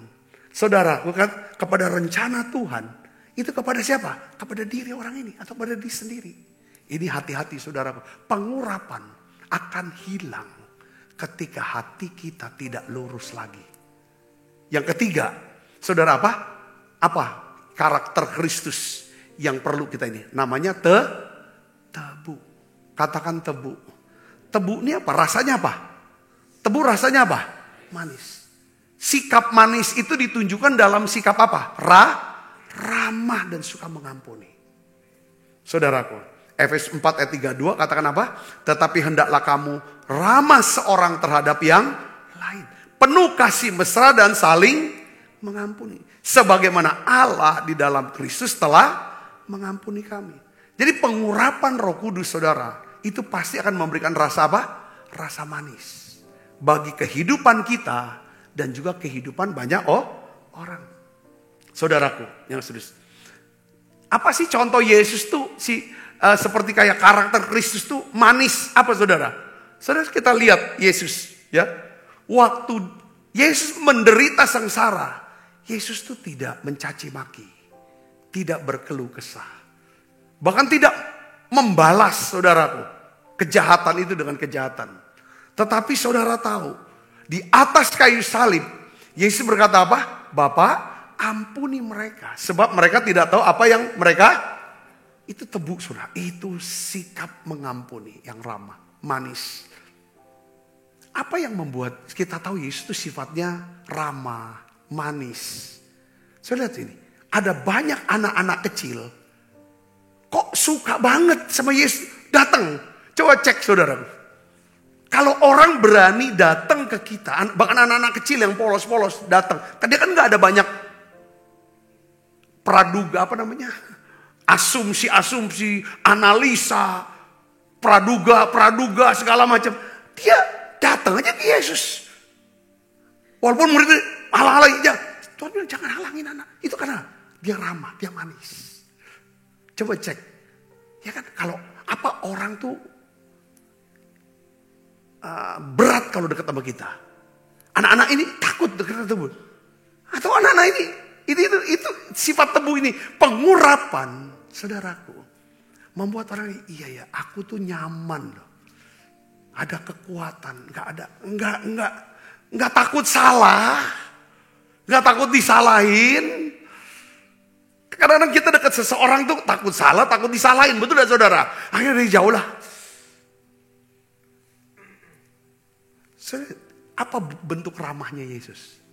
Saudara, bukan kepada rencana Tuhan. Itu kepada siapa? Kepada diri orang ini atau pada diri sendiri. Ini hati-hati saudaraku. Pengurapan akan hilang ketika hati kita tidak lurus lagi. Yang ketiga, saudara apa? Apa? Karakter Kristus yang perlu kita ini. Namanya tebu. Katakan tebu. Tebu ini apa? Rasanya apa? Tebu rasanya apa? Manis. Sikap manis itu ditunjukkan dalam sikap apa? Ramah dan suka mengampuni. Saudaraku, Efesus 4 ayat 32 katakan apa? Tetapi hendaklah kamu ramah seorang terhadap yang lain. Penuh kasih mesra dan saling mengampuni. Sebagaimana Allah di dalam Kristus telah mengampuni kami. Jadi pengurapan Roh Kudus saudara, itu pasti akan memberikan rasa apa? Rasa manis. Bagi kehidupan kita dan juga kehidupan banyak orang. Saudaraku yang serius. Apa sih contoh Yesus tuh seperti kayak karakter Kristus tuh manis apa saudara? Saudara kita lihat Yesus ya. Waktu Yesus menderita sengsara, Yesus tuh tidak mencaci maki, tidak berkeluh kesah. Bahkan tidak membalas saudaraku kejahatan itu dengan kejahatan. Tetapi saudara tahu, di atas kayu salib Yesus berkata apa? Bapa, ampuni mereka. Sebab mereka tidak tahu apa yang mereka. Itu tebu saudara. Itu sikap mengampuni yang ramah. Manis. Apa yang membuat kita tahu Yesus itu sifatnya ramah. Manis. Saya lihat ini. Ada banyak anak-anak kecil. Kok suka banget sama Yesus. Datang. Coba cek saudara. Kalau orang berani datang ke kita, bahkan anak-anak kecil yang polos-polos datang. Dia kan gak ada banyak praduga, asumsi-asumsi, analisa, praduga segala macam. Dia datang aja ke Yesus. Walaupun muridnya halang-halangin, Tuhan bilang jangan halangin anak. Itu karena dia ramah, dia manis. Coba cek. Ya kan, kalau orang tuh berat kalau dekat sama kita. Anak-anak ini takut dekat tebu. Atau anak-anak ini itu sifat tebu ini, pengurapan, saudaraku, membuat orang ini, iya ya, aku tuh nyaman loh. Ada kekuatan, nggak takut salah, nggak takut disalahin. Kadang-kadang kita dekat seseorang tuh takut salah, takut disalahin, betul gak saudara? Akhirnya dari jauh lah. Apa bentuk ramahnya Yesus?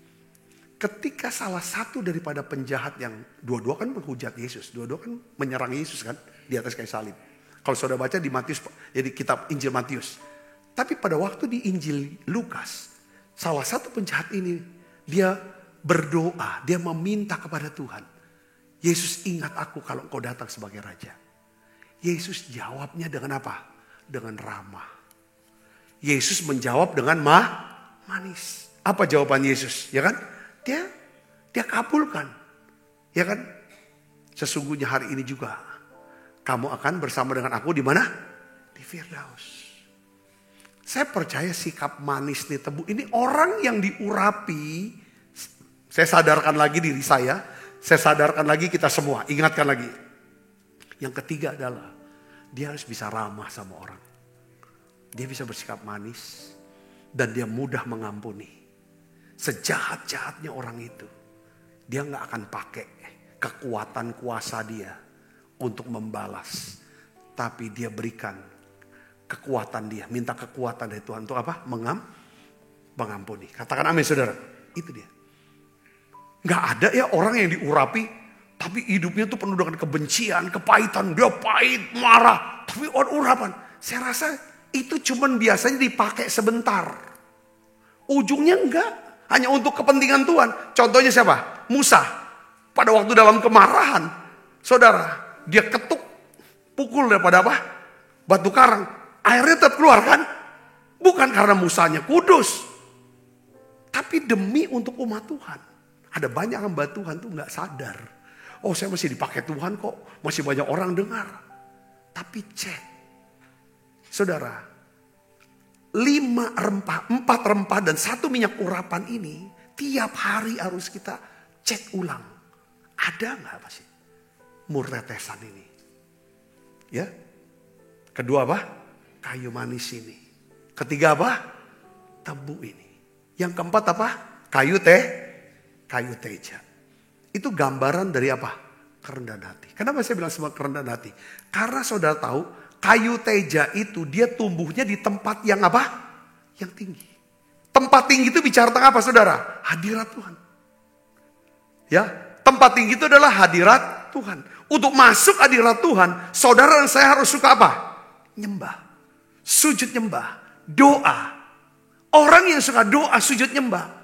Ketika salah satu daripada penjahat yang dua-dua kan menghujat Yesus, dua-dua kan menyerang Yesus kan di atas kayu salib. Kalau saudara baca di Matius, jadi kitab Injil Matius. Tapi pada waktu di Injil Lukas, salah satu penjahat ini dia berdoa, dia meminta kepada Tuhan. Yesus, ingat aku kalau engkau datang sebagai raja. Yesus jawabnya dengan apa? Dengan ramah. Yesus menjawab dengan manis. Apa jawaban Yesus? Ya kan? Dia kabulkan. Ya kan? Sesungguhnya hari ini juga kamu akan bersama dengan aku di mana? Di Firdaus. Saya percaya sikap manis nih tebu ini orang yang diurapi. Saya sadarkan lagi diri saya sadarkan lagi kita semua, ingatkan lagi. Yang ketiga adalah dia harus bisa ramah sama orang. Dia bisa bersikap manis dan dia mudah mengampuni. Sejahat-jahatnya orang itu, dia gak akan pakai kekuatan kuasa dia untuk membalas. Tapi dia berikan kekuatan dia, minta kekuatan dari Tuhan untuk apa? Mengampuni. Katakan amin saudara. Itu dia. Gak ada ya orang yang diurapi, tapi hidupnya tuh penuh dengan kebencian, kepahitan. Dia pahit, marah, tapi urapan. Saya rasa itu cuman biasanya dipakai sebentar. Ujungnya enggak. Hanya untuk kepentingan Tuhan. Contohnya siapa? Musa. Pada waktu dalam kemarahan. Saudara, dia ketuk. Pukul daripada apa? Batu karang. Airnya tetap keluar kan? Bukan karena Musanya kudus. Tapi demi untuk umat Tuhan. Ada banyak hamba Tuhan tuh gak sadar. Oh, saya masih dipakai Tuhan kok. Masih banyak orang dengar. Tapi cek. Saudara, 4 rempah dan 1 minyak urapan ini tiap hari harus kita cek ulang. Ada nggak apa sih mur tetesan ini? Ya. Kedua apa? Kayu manis ini. Ketiga apa? Tebu ini. Yang keempat apa? Kayu teja. Itu gambaran dari apa? Kerendahan hati. Kenapa saya bilang semua kerendahan hati? Karena saudara tahu kayu teja itu dia tumbuhnya di tempat yang apa? Yang tinggi. Tempat tinggi itu bicara tentang apa saudara? Hadirat Tuhan. Ya, tempat tinggi itu adalah hadirat Tuhan. Untuk masuk hadirat Tuhan, saudara dan saya harus suka apa? Nyembah. Sujud nyembah. Doa. Orang yang suka doa, sujud nyembah.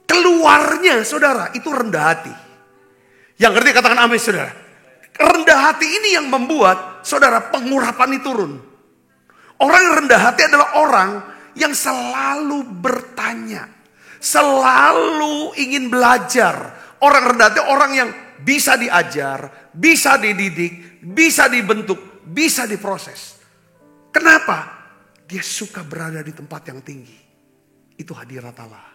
Keluarnya saudara, itu rendah hati. Yang ngerti katakan amin saudara. Rendah hati ini yang membuat saudara pengurapan itu turun. Orang yang rendah hati adalah orang yang selalu bertanya. Selalu ingin belajar. Orang rendah hati orang yang bisa diajar, bisa dididik, bisa dibentuk, bisa diproses. Kenapa? Dia suka berada di tempat yang tinggi. Itu hadirat Allah.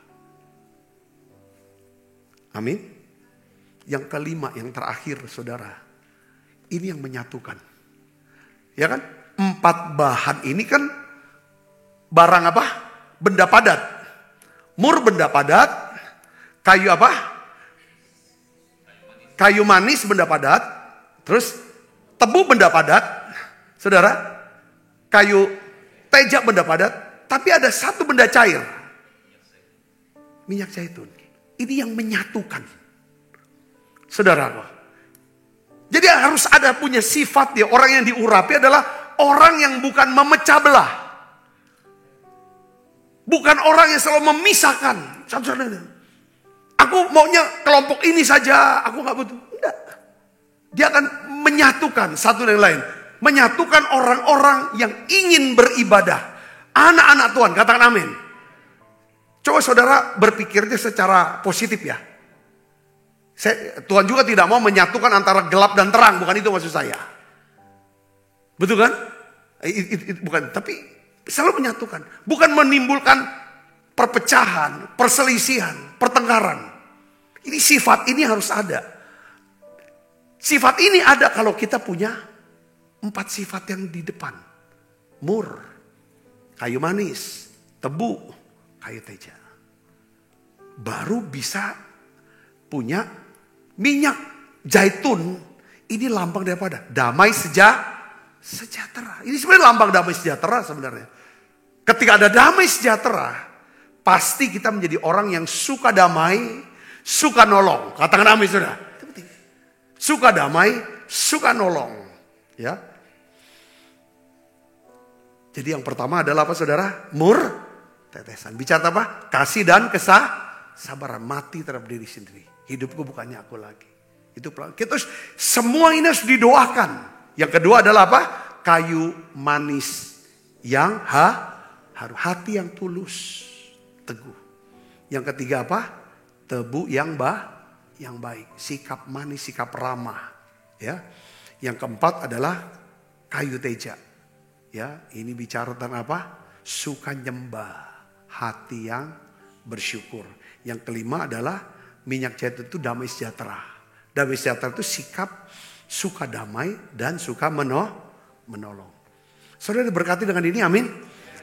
Amin. Yang kelima, yang terakhir saudara. Ini yang menyatukan. Ya kan? 4 bahan ini kan barang apa? Benda padat. Mur benda padat. Kayu apa? Kayu manis benda padat. Terus tebu benda padat. Saudara. Kayu teja benda padat. Tapi ada satu benda cair. Minyak zaitun. Ini yang menyatukan. Saudara. Jadi harus ada punya sifat dia. Orang yang diurapi adalah orang yang bukan memecah belah. Bukan orang yang selalu memisahkan. Aku maunya kelompok ini saja, aku gak butuh. Enggak. Dia akan menyatukan satu dan lain. Menyatukan orang-orang yang ingin beribadah. Anak-anak Tuhan, katakan amin. Coba saudara berpikirnya secara positif ya. Tuhan juga tidak mau menyatukan antara gelap dan terang, bukan itu maksud saya. Betul kan? Bukan, tapi selalu menyatukan. Bukan menimbulkan perpecahan, perselisihan, pertengkaran. Ini sifat ini harus ada. Sifat ini ada kalau kita punya 4 sifat yang di depan. Mur, kayu manis, tebu, kayu teja. Baru bisa punya minyak zaitun. Ini lambang daripada damai sejahtera. Ini sebenarnya lambang damai sejahtera sebenarnya. Ketika ada damai sejahtera, pasti kita menjadi orang yang suka damai, suka nolong. Katakan amin saudara. Itu penting. Suka damai, suka nolong. Ya. Jadi yang pertama adalah apa saudara? Tetesan. Bicara apa? Kasih dan kesabaran. Mati terhadap diri sendiri. Hidupku bukannya aku lagi. Itu kita semua ini harus didoakan. Yang kedua adalah apa? Kayu manis yang hati yang tulus, teguh. Yang ketiga apa? Tebu yang baik. Sikap manis, sikap ramah. Ya. Yang keempat adalah kayu teja. Ya, ini bicara tentang apa? Suka nyembah, hati yang bersyukur. Yang kelima adalah minyak zaitun itu damai sejahtera. Damai sejahtera itu sikap suka damai dan suka menolong. Saudara diberkati dengan ini, amin.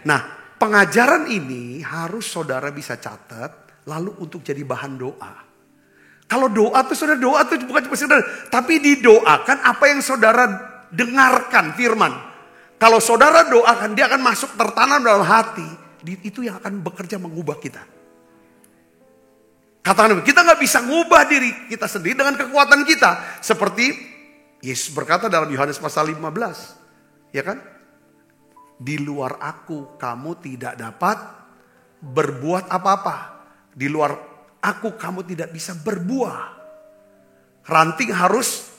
Nah, pengajaran ini harus saudara bisa catat, lalu untuk jadi bahan doa. Kalau doa tuh saudara, doa tuh bukan cuma saudara, tapi didoakan apa yang saudara dengarkan firman. Kalau saudara doakan, dia akan masuk tertanam dalam hati. Itu yang akan bekerja mengubah kita. Katakan, kita gak bisa ngubah diri kita sendiri dengan kekuatan kita. Seperti Yesus berkata dalam Yohanes pasal 15. Ya kan? Di luar aku, kamu tidak dapat berbuat apa-apa. Di luar aku, kamu tidak bisa berbuah. Ranting harus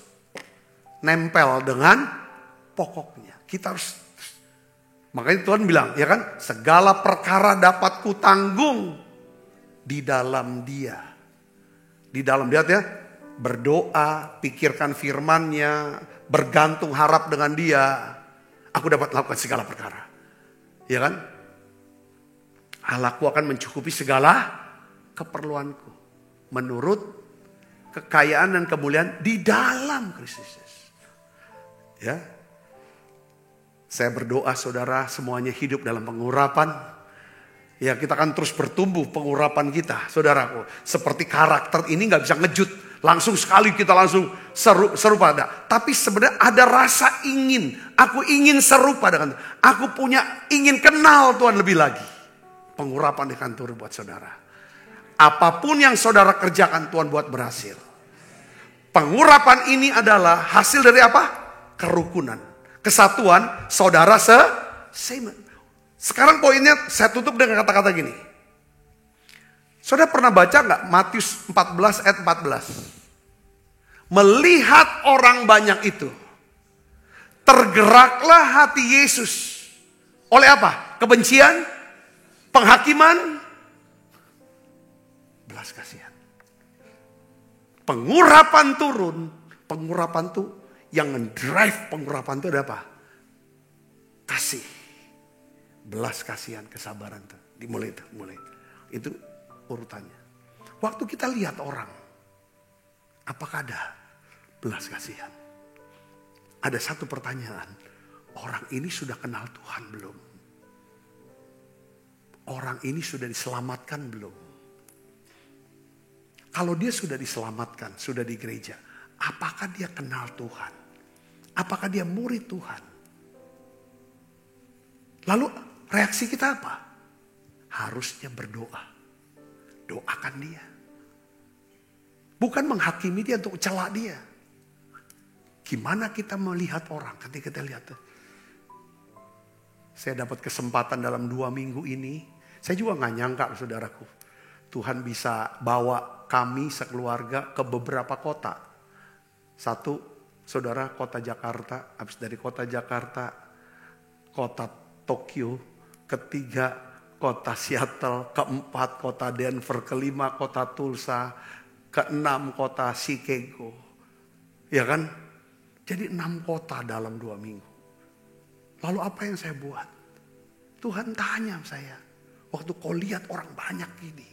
nempel dengan pokoknya. Kita harus, makanya Tuhan bilang, ya kan, segala perkara dapat kutanggung di dalam Dia. Di dalam Dia ya, berdoa, pikirkan firman-Nya, bergantung harap dengan Dia. Aku dapat lakukan segala perkara. Ya kan? Allahku akan mencukupi segala keperluanku. Menurut kekayaan dan kemuliaan di dalam Kristus Yesus. Ya. Saya berdoa saudara semuanya hidup dalam pengurapan. Ya, kita akan terus bertumbuh pengurapan kita, saudaraku. Seperti karakter ini gak bisa ngejut. Langsung sekali kita langsung serupa. Tapi sebenarnya ada rasa ingin. Aku ingin serupa dengan Tuhan. Aku ingin kenal Tuhan lebih lagi. Pengurapan akan turun buat saudara. Apapun yang saudara kerjakan Tuhan buat berhasil. Pengurapan ini adalah hasil dari apa? Kerukunan. Kesatuan saudara seiman. Sekarang poinnya saya tutup dengan kata-kata gini. Saudara pernah baca gak Matius 14 ayat 14? Melihat orang banyak itu, tergeraklah hati Yesus. Oleh apa? Kebencian? Penghakiman? Belas kasihan. Pengurapan turun. Pengurapan tuh yang mendrive pengurapan itu ada apa? Kasih. Belas kasihan, kesabaran tuh. Dimulai itu, mulai. Itu urutannya. Waktu kita lihat orang, apakah ada belas kasihan? Ada satu pertanyaan. Orang ini sudah kenal Tuhan belum? Orang ini sudah diselamatkan belum? Kalau dia sudah diselamatkan, sudah di gereja, apakah dia kenal Tuhan? Apakah dia murid Tuhan? Lalu reaksi kita apa? Harusnya berdoa. Doakan dia. Bukan menghakimi dia untuk celak dia. Gimana kita melihat orang ketika kita lihat? Saya dapat kesempatan dalam 2 minggu ini. Saya juga gak nyangka saudaraku. Tuhan bisa bawa kami sekeluarga ke beberapa kota. Satu, saudara, kota Jakarta. Habis dari kota Jakarta, kota Tokyo. Ketiga, kota Seattle. Keempat, kota Denver. Kelima, kota Tulsa. Keenam, kota Chicago. Ya kan? Jadi 6 kota dalam 2 minggu. Lalu apa yang saya buat? Tuhan tanya saya. Waktu kau lihat orang banyak ini.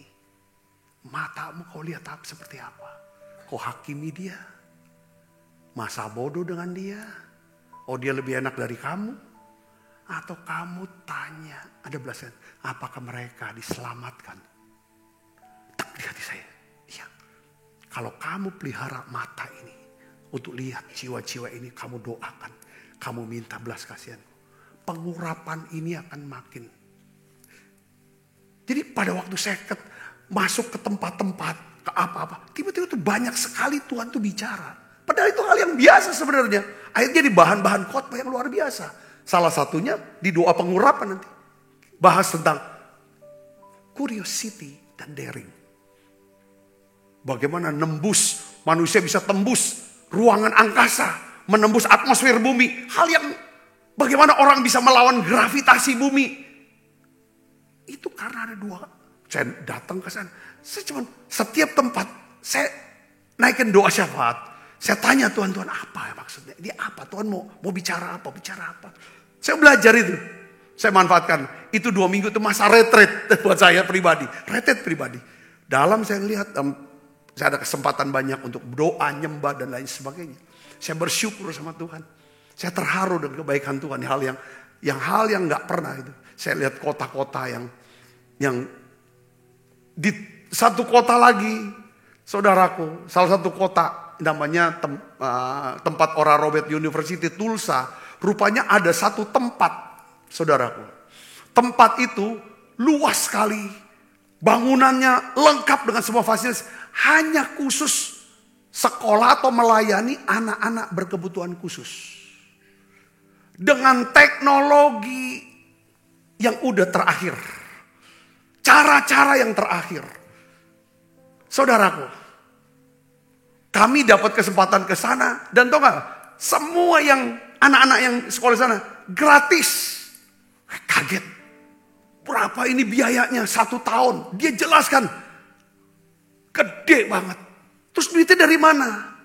Matamu kau lihat seperti apa? Kau hakimi dia? Masa bodoh dengan dia? Oh, dia lebih enak dari kamu? Atau kamu tanya, ada belasan, apakah mereka diselamatkan? Tak di hati saya. Iya. Kalau kamu pelihara mata ini untuk lihat jiwa-jiwa ini, kamu doakan, kamu minta belas kasihan, pengurapan ini akan makin. Jadi pada waktu saya masuk ke tempat-tempat, ke apa-apa, tiba-tiba tuh banyak sekali Tuhan tuh bicara. Padahal itu hal yang biasa sebenarnya. Akhirnya jadi bahan-bahan khotbah yang luar biasa. Salah satunya di doa pengurapan nanti. Bahas tentang curiosity dan daring. Bagaimana manusia bisa tembus ruangan angkasa, menembus atmosfer bumi. Hal yang bagaimana orang bisa melawan gravitasi bumi. Itu karena ada 2. Saya datang ke sana. Saya cuma setiap tempat saya naikin doa syafaat. Saya tanya Tuhan apa ya maksudnya? Ini apa? Tuhan mau bicara apa? Bicara apa? Saya belajar itu. Saya manfaatkan. Itu 2 minggu itu masa retreat buat saya pribadi. Retreat pribadi. Dalam saya lihat, saya ada kesempatan banyak untuk doa, nyembah dan lain sebagainya. Saya bersyukur sama Tuhan. Saya terharu dengan kebaikan Tuhan. Hal yang nggak pernah itu. Saya lihat kota-kota yang di satu kota lagi, saudaraku, salah satu kota namanya tempat Oral Roberts University Tulsa, rupanya ada satu tempat, saudaraku. Tempat itu luas sekali, bangunannya lengkap dengan semua fasilitas, hanya khusus sekolah atau melayani anak-anak berkebutuhan khusus. Dengan teknologi yang udah terakhir. Cara-cara yang terakhir. Saudaraku, kami dapat kesempatan ke sana dan tahu gak, semua yang anak-anak yang sekolah sana gratis. Kaget. Berapa ini biayanya 1 tahun? Dia jelaskan. Gede banget. Terus duitnya dari mana?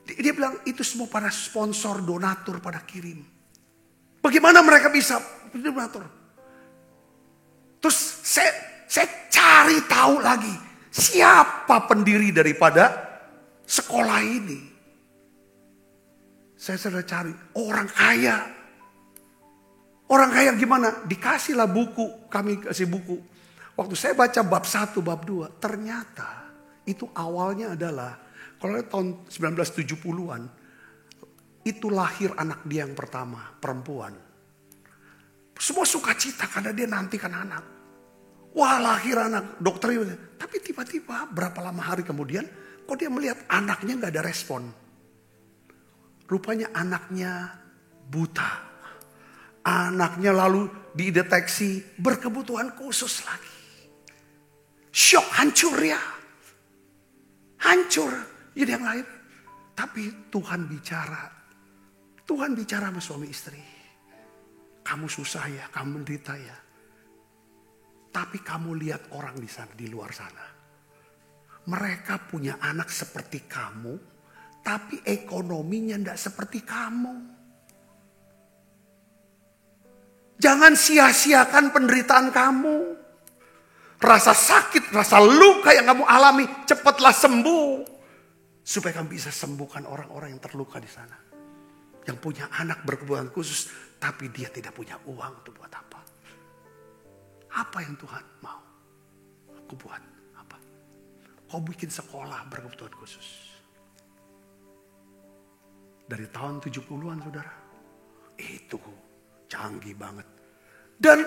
Dia bilang itu semua para sponsor, donatur pada kirim. Bagaimana mereka bisa donatur? Terus saya cari tahu lagi siapa pendiri daripada sekolah ini. Saya sudah cari orang kaya. Orang kaya gimana? Dikasihlah buku, kami kasih buku. Waktu saya baca bab 1, bab 2, ternyata itu awalnya adalah kalau tahun 1970-an itu lahir anak dia yang pertama, perempuan. Semua sukacita karena dia nantikan anak. Wah, lahir anak, dokter. Tapi tiba-tiba berapa lama hari kemudian, kok dia melihat anaknya gak ada respon. Rupanya anaknya buta. Anaknya lalu dideteksi berkebutuhan khusus lagi. Syok, hancur ya. Hancur. Jadi yang lain. Tapi Tuhan bicara. Tuhan bicara sama suami istri. Kamu susah ya, kamu menderita ya. Tapi kamu lihat orang di sana, di luar sana. Mereka punya anak seperti kamu, tapi ekonominya tidak seperti kamu. Jangan sia-siakan penderitaan kamu. Rasa sakit, rasa luka yang kamu alami, cepatlah sembuh. Supaya kamu bisa sembuhkan orang-orang yang terluka di sana. Yang punya anak berkebutuhan khusus, tapi dia tidak punya uang untuk buat apa. Apa yang Tuhan mau? Aku buat apa? Kau bikin sekolah berkebutuhan khusus. Dari tahun 70-an saudara. Itu canggih banget. Dan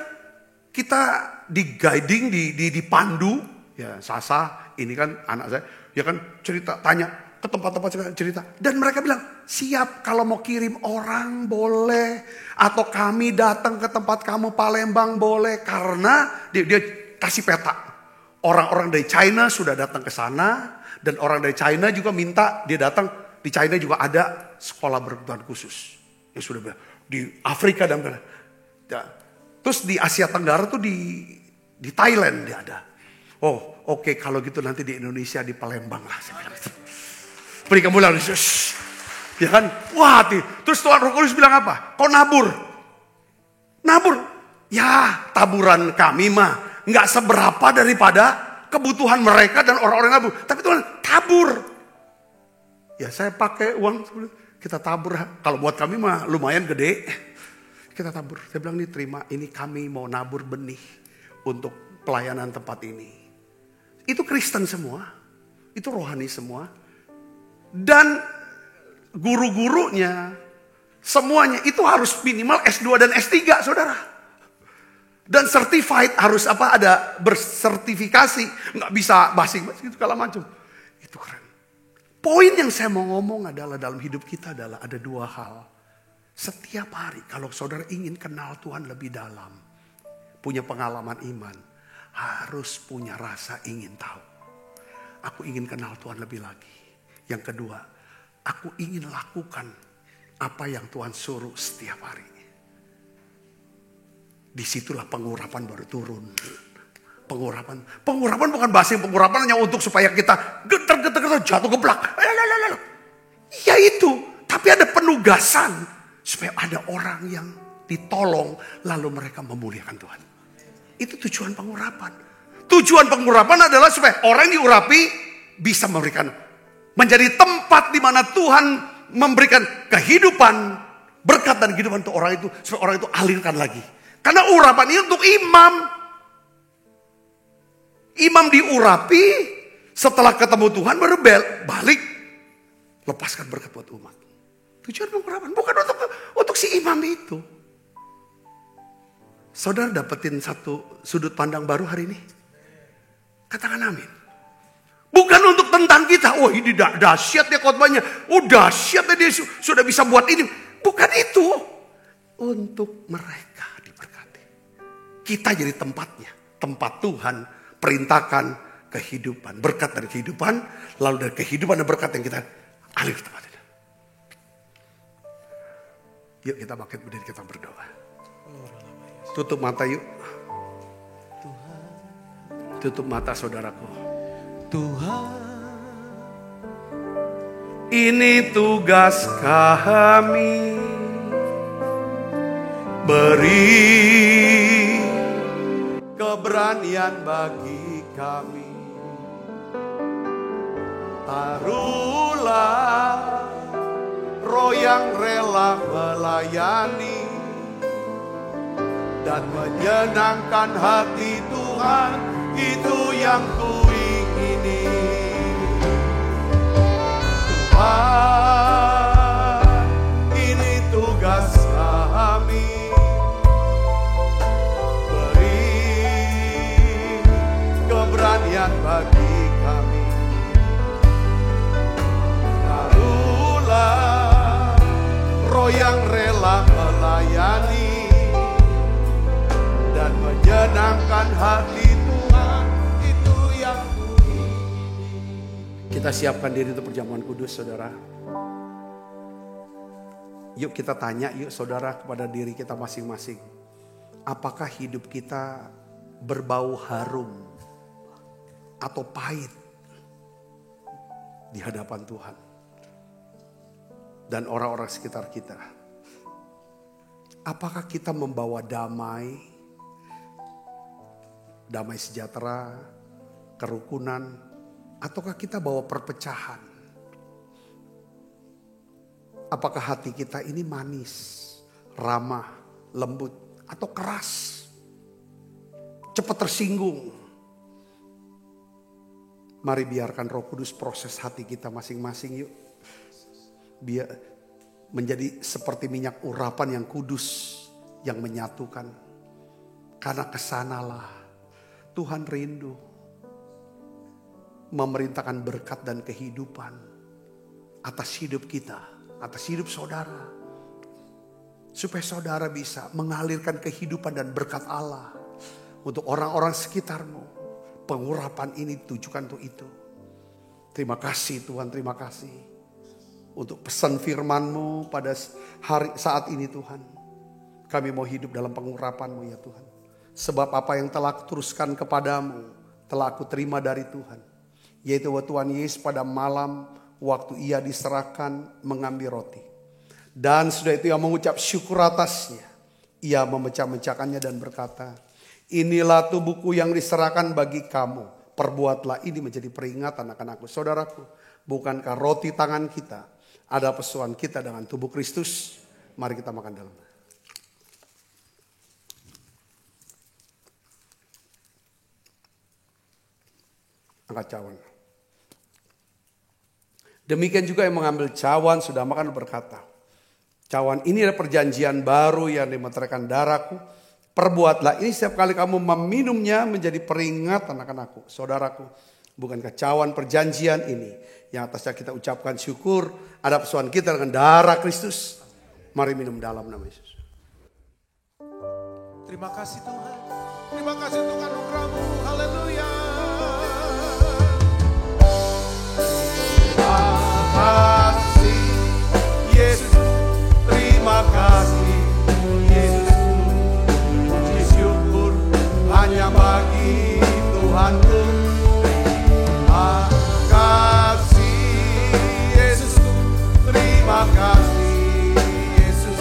kita di guiding, dipandu. Ya Sasa, ini kan anak saya. Ya kan cerita, tanya. ke tempat-tempat cerita. Dan mereka bilang, siap kalau mau kirim orang boleh. Atau kami datang ke tempat kamu Palembang boleh. Karena dia kasih peta. Orang-orang dari China sudah datang ke sana. Dan orang dari China juga minta dia datang. Di China juga ada sekolah berkebutuhan khusus. Yang sudah di Afrika dan terus di Asia Tenggara tuh di Thailand dia ada. Oh oke, kalau gitu nanti di Indonesia di Palembang lah. Beri kamu bilang, ya kan? Wah, terus Tuhan Roh Kudus bilang apa? Kau nabur. Nabur. Ya, taburan kami mah nggak seberapa daripada kebutuhan mereka dan orang-orang nabur. Tapi Tuhan tabur. Ya saya pakai uang, kita tabur. Kalau buat kami mah lumayan gede. Kita tabur. Saya bilang nih terima, ini kami mau nabur benih untuk pelayanan tempat ini. Itu Kristen semua. Itu rohani semua. Dan guru-gurunya semuanya itu harus minimal S2 dan S3 saudara. Dan certified harus ada bersertifikasi. Nggak bisa basing-basing segala macam. Itu keren. Poin yang saya mau ngomong adalah dalam hidup kita adalah ada dua hal. Setiap hari kalau saudara ingin kenal Tuhan lebih dalam. Punya pengalaman iman. Harus punya rasa ingin tahu. Aku ingin kenal Tuhan lebih lagi. Yang kedua, aku ingin lakukan apa yang Tuhan suruh setiap hari. Disitulah pengurapan baru turun. Pengurapan bukan basing, pengurapan hanya untuk supaya kita getar-getar jatuh geblak. Ya itu, tapi ada penugasan supaya ada orang yang ditolong lalu mereka memuliakan Tuhan. Itu tujuan pengurapan. Tujuan pengurapan adalah supaya orang diurapi bisa memberikan menjadi tempat di mana Tuhan memberikan kehidupan, berkat dan kehidupan untuk orang itu. Supaya orang itu alirkan lagi. Karena urapan ini untuk imam. Imam diurapi, setelah ketemu Tuhan baru balik. Lepaskan berkat buat umat. Tujuan pengurapan bukan untuk si imam itu. Saudara dapetin satu sudut pandang baru hari ini? Katakan amin. Bukan untuk tentang kita. Oh ini dahsyat ya khotbahnya. Oh dahsyat ya dia sudah bisa buat ini. Bukan itu. Untuk mereka diberkati. Kita jadi tempatnya. Tempat Tuhan perintahkan kehidupan. Berkat dari kehidupan. Lalu dari kehidupan dan berkat yang kita alir tempat itu. Yuk kita bangkit berdiri, kita berdoa. Tutup mata yuk. Tutup mata saudaraku. Tuhan, ini tugas kami, beri keberanian bagi kami, taruhlah roh yang rela melayani dan menyenangkan hati Tuhan, itu yang ku ingini. Tuhan, ini tugas kami, beri keberanian bagi kami, taruhlah roh yang rela melayani dan menyenangkan hati Tuhan, itu yang ku ingini. Kita siapkan diri untuk perjamuan kudus, saudara. Yuk kita tanya, yuk saudara, kepada diri kita masing-masing. Apakah hidup kita berbau harum atau pahit di hadapan Tuhan dan orang-orang sekitar kita? Apakah kita membawa damai sejahtera, kerukunan, ataukah kita bawa perpecahan? Apakah hati kita ini manis, ramah, lembut, atau keras, cepat tersinggung? Mari biarkan Roh Kudus proses hati kita masing-masing yuk. Biar menjadi seperti minyak urapan yang kudus, yang menyatukan. Karena kesanalah Tuhan rindu memerintahkan berkat dan kehidupan atas hidup kita, atas hidup saudara. Supaya saudara bisa mengalirkan kehidupan dan berkat Allah untuk orang-orang sekitarmu. Pengurapan ini ditujukan untuk itu. Terima kasih Tuhan, terima kasih. Untuk pesan firman-Mu pada saat ini Tuhan. Kami mau hidup dalam pengurapan-Mu ya Tuhan. Sebab apa yang telah aku teruskan kepadamu, telah aku terima dari Tuhan. Yaitu bahwa Tuhan Yesus pada malam waktu ia diserahkan mengambil roti. Dan sudah itu ia mengucap syukur atasnya. Ia memecah-mecahkannya dan berkata, inilah tubuhku yang diserahkan bagi kamu. Perbuatlah ini menjadi peringatan akan aku. Saudaraku, bukankah roti tangan kita ada pesuan kita dengan tubuh Kristus? Mari kita makan dalam. Angkat cawan. Demikian juga yang mengambil cawan sudah makan berkata, cawan ini adalah perjanjian baru yang dimeteraikan darahku. Perbuatlah ini setiap kali kamu meminumnya menjadi peringatan akan aku. Saudaraku, bukankah cawan perjanjian ini yang atasnya kita ucapkan syukur ada pesuan kita dengan darah Kristus. Mari minum dalam nama Yesus. Terima kasih Tuhan. Terima kasih Tuhan anugerah-Mu. Haleluya. Terima kasih Yesus. Terima kasih Yesus. Puji syukur hanya bagi Tuhanku. Terima kasih Yesus. Terima kasih Yesus.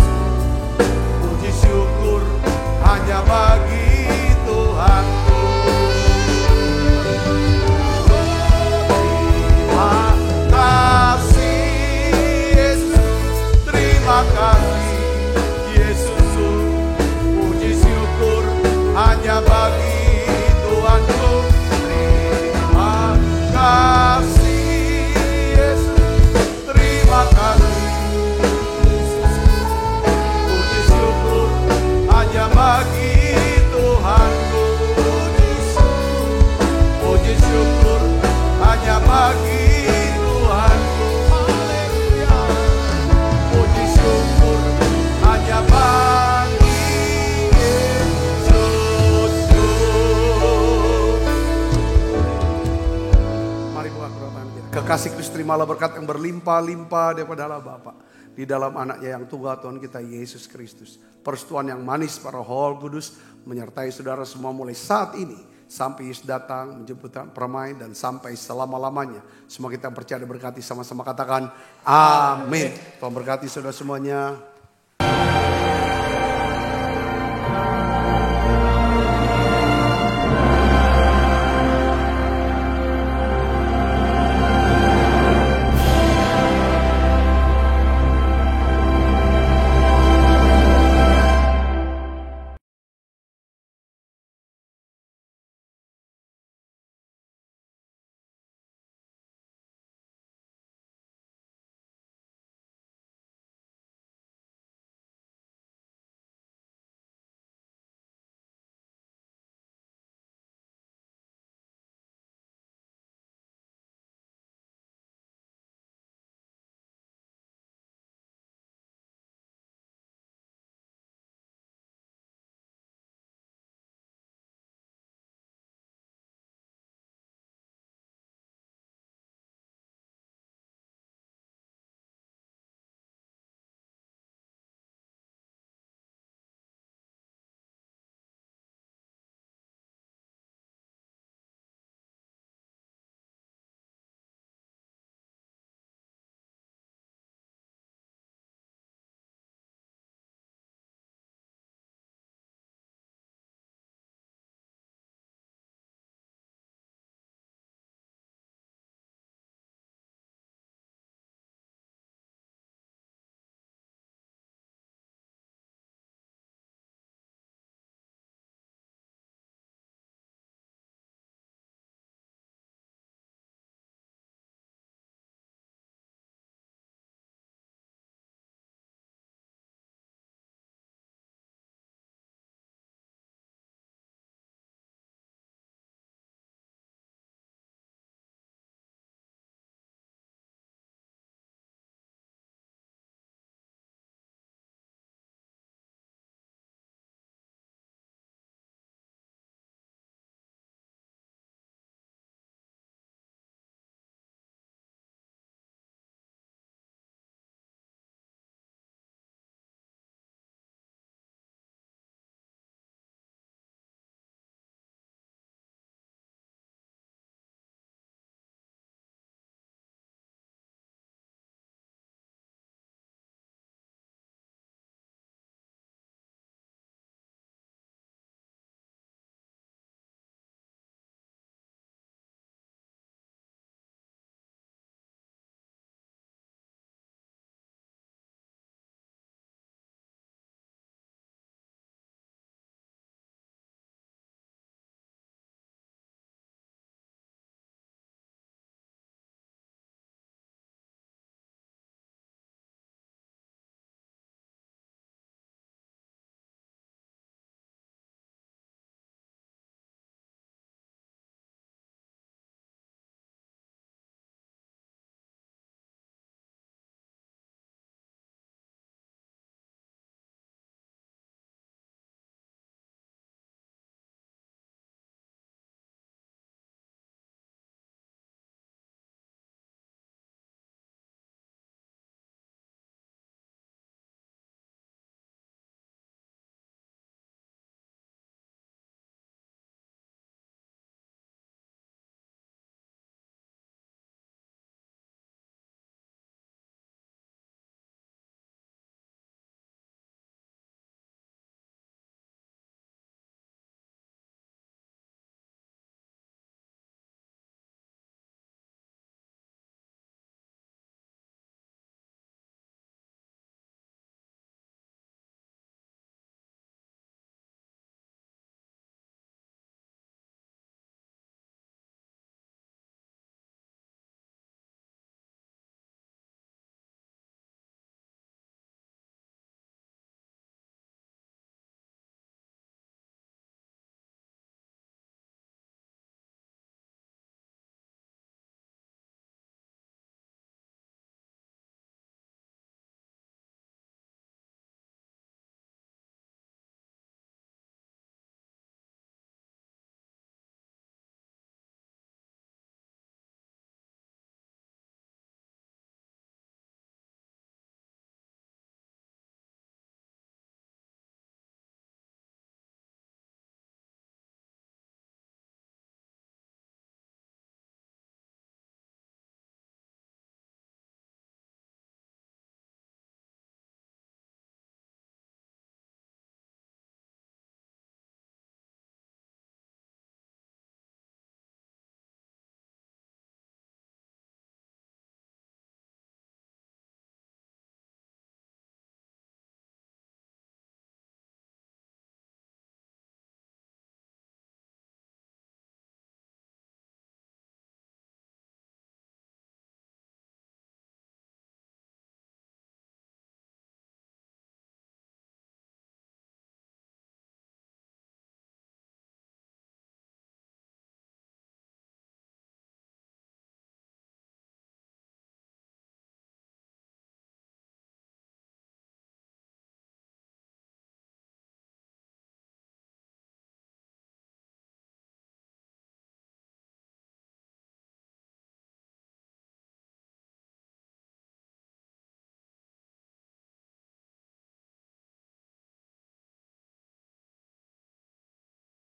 Puji syukur hanya bagi Tuhanku. Terima kasih Yesus, puji syukur hanya bagi Tuhanku. Terima kasih Yesus, terima kasih Yesus, puji syukur hanya bagi Tuhanku. Puji syukur hanya bagi Tuhanku. Haleluya. Puji syukur hanya bagi Yesus. Mari buka kedua tangan kita. Kekasih Kristus, terimalah berkat yang berlimpah-limpah daripada Allah Bapa di dalam anaknya yang tunggal Tuhan kita Yesus Kristus. Persetujuan yang manis para Roh Kudus menyertai saudara semua mulai saat ini sampai Yesus datang menjemput permai dan sampai selama-lamanya. Semua kita percaya dan berkati sama-sama katakan amin. Tuhan berkati saudara semuanya.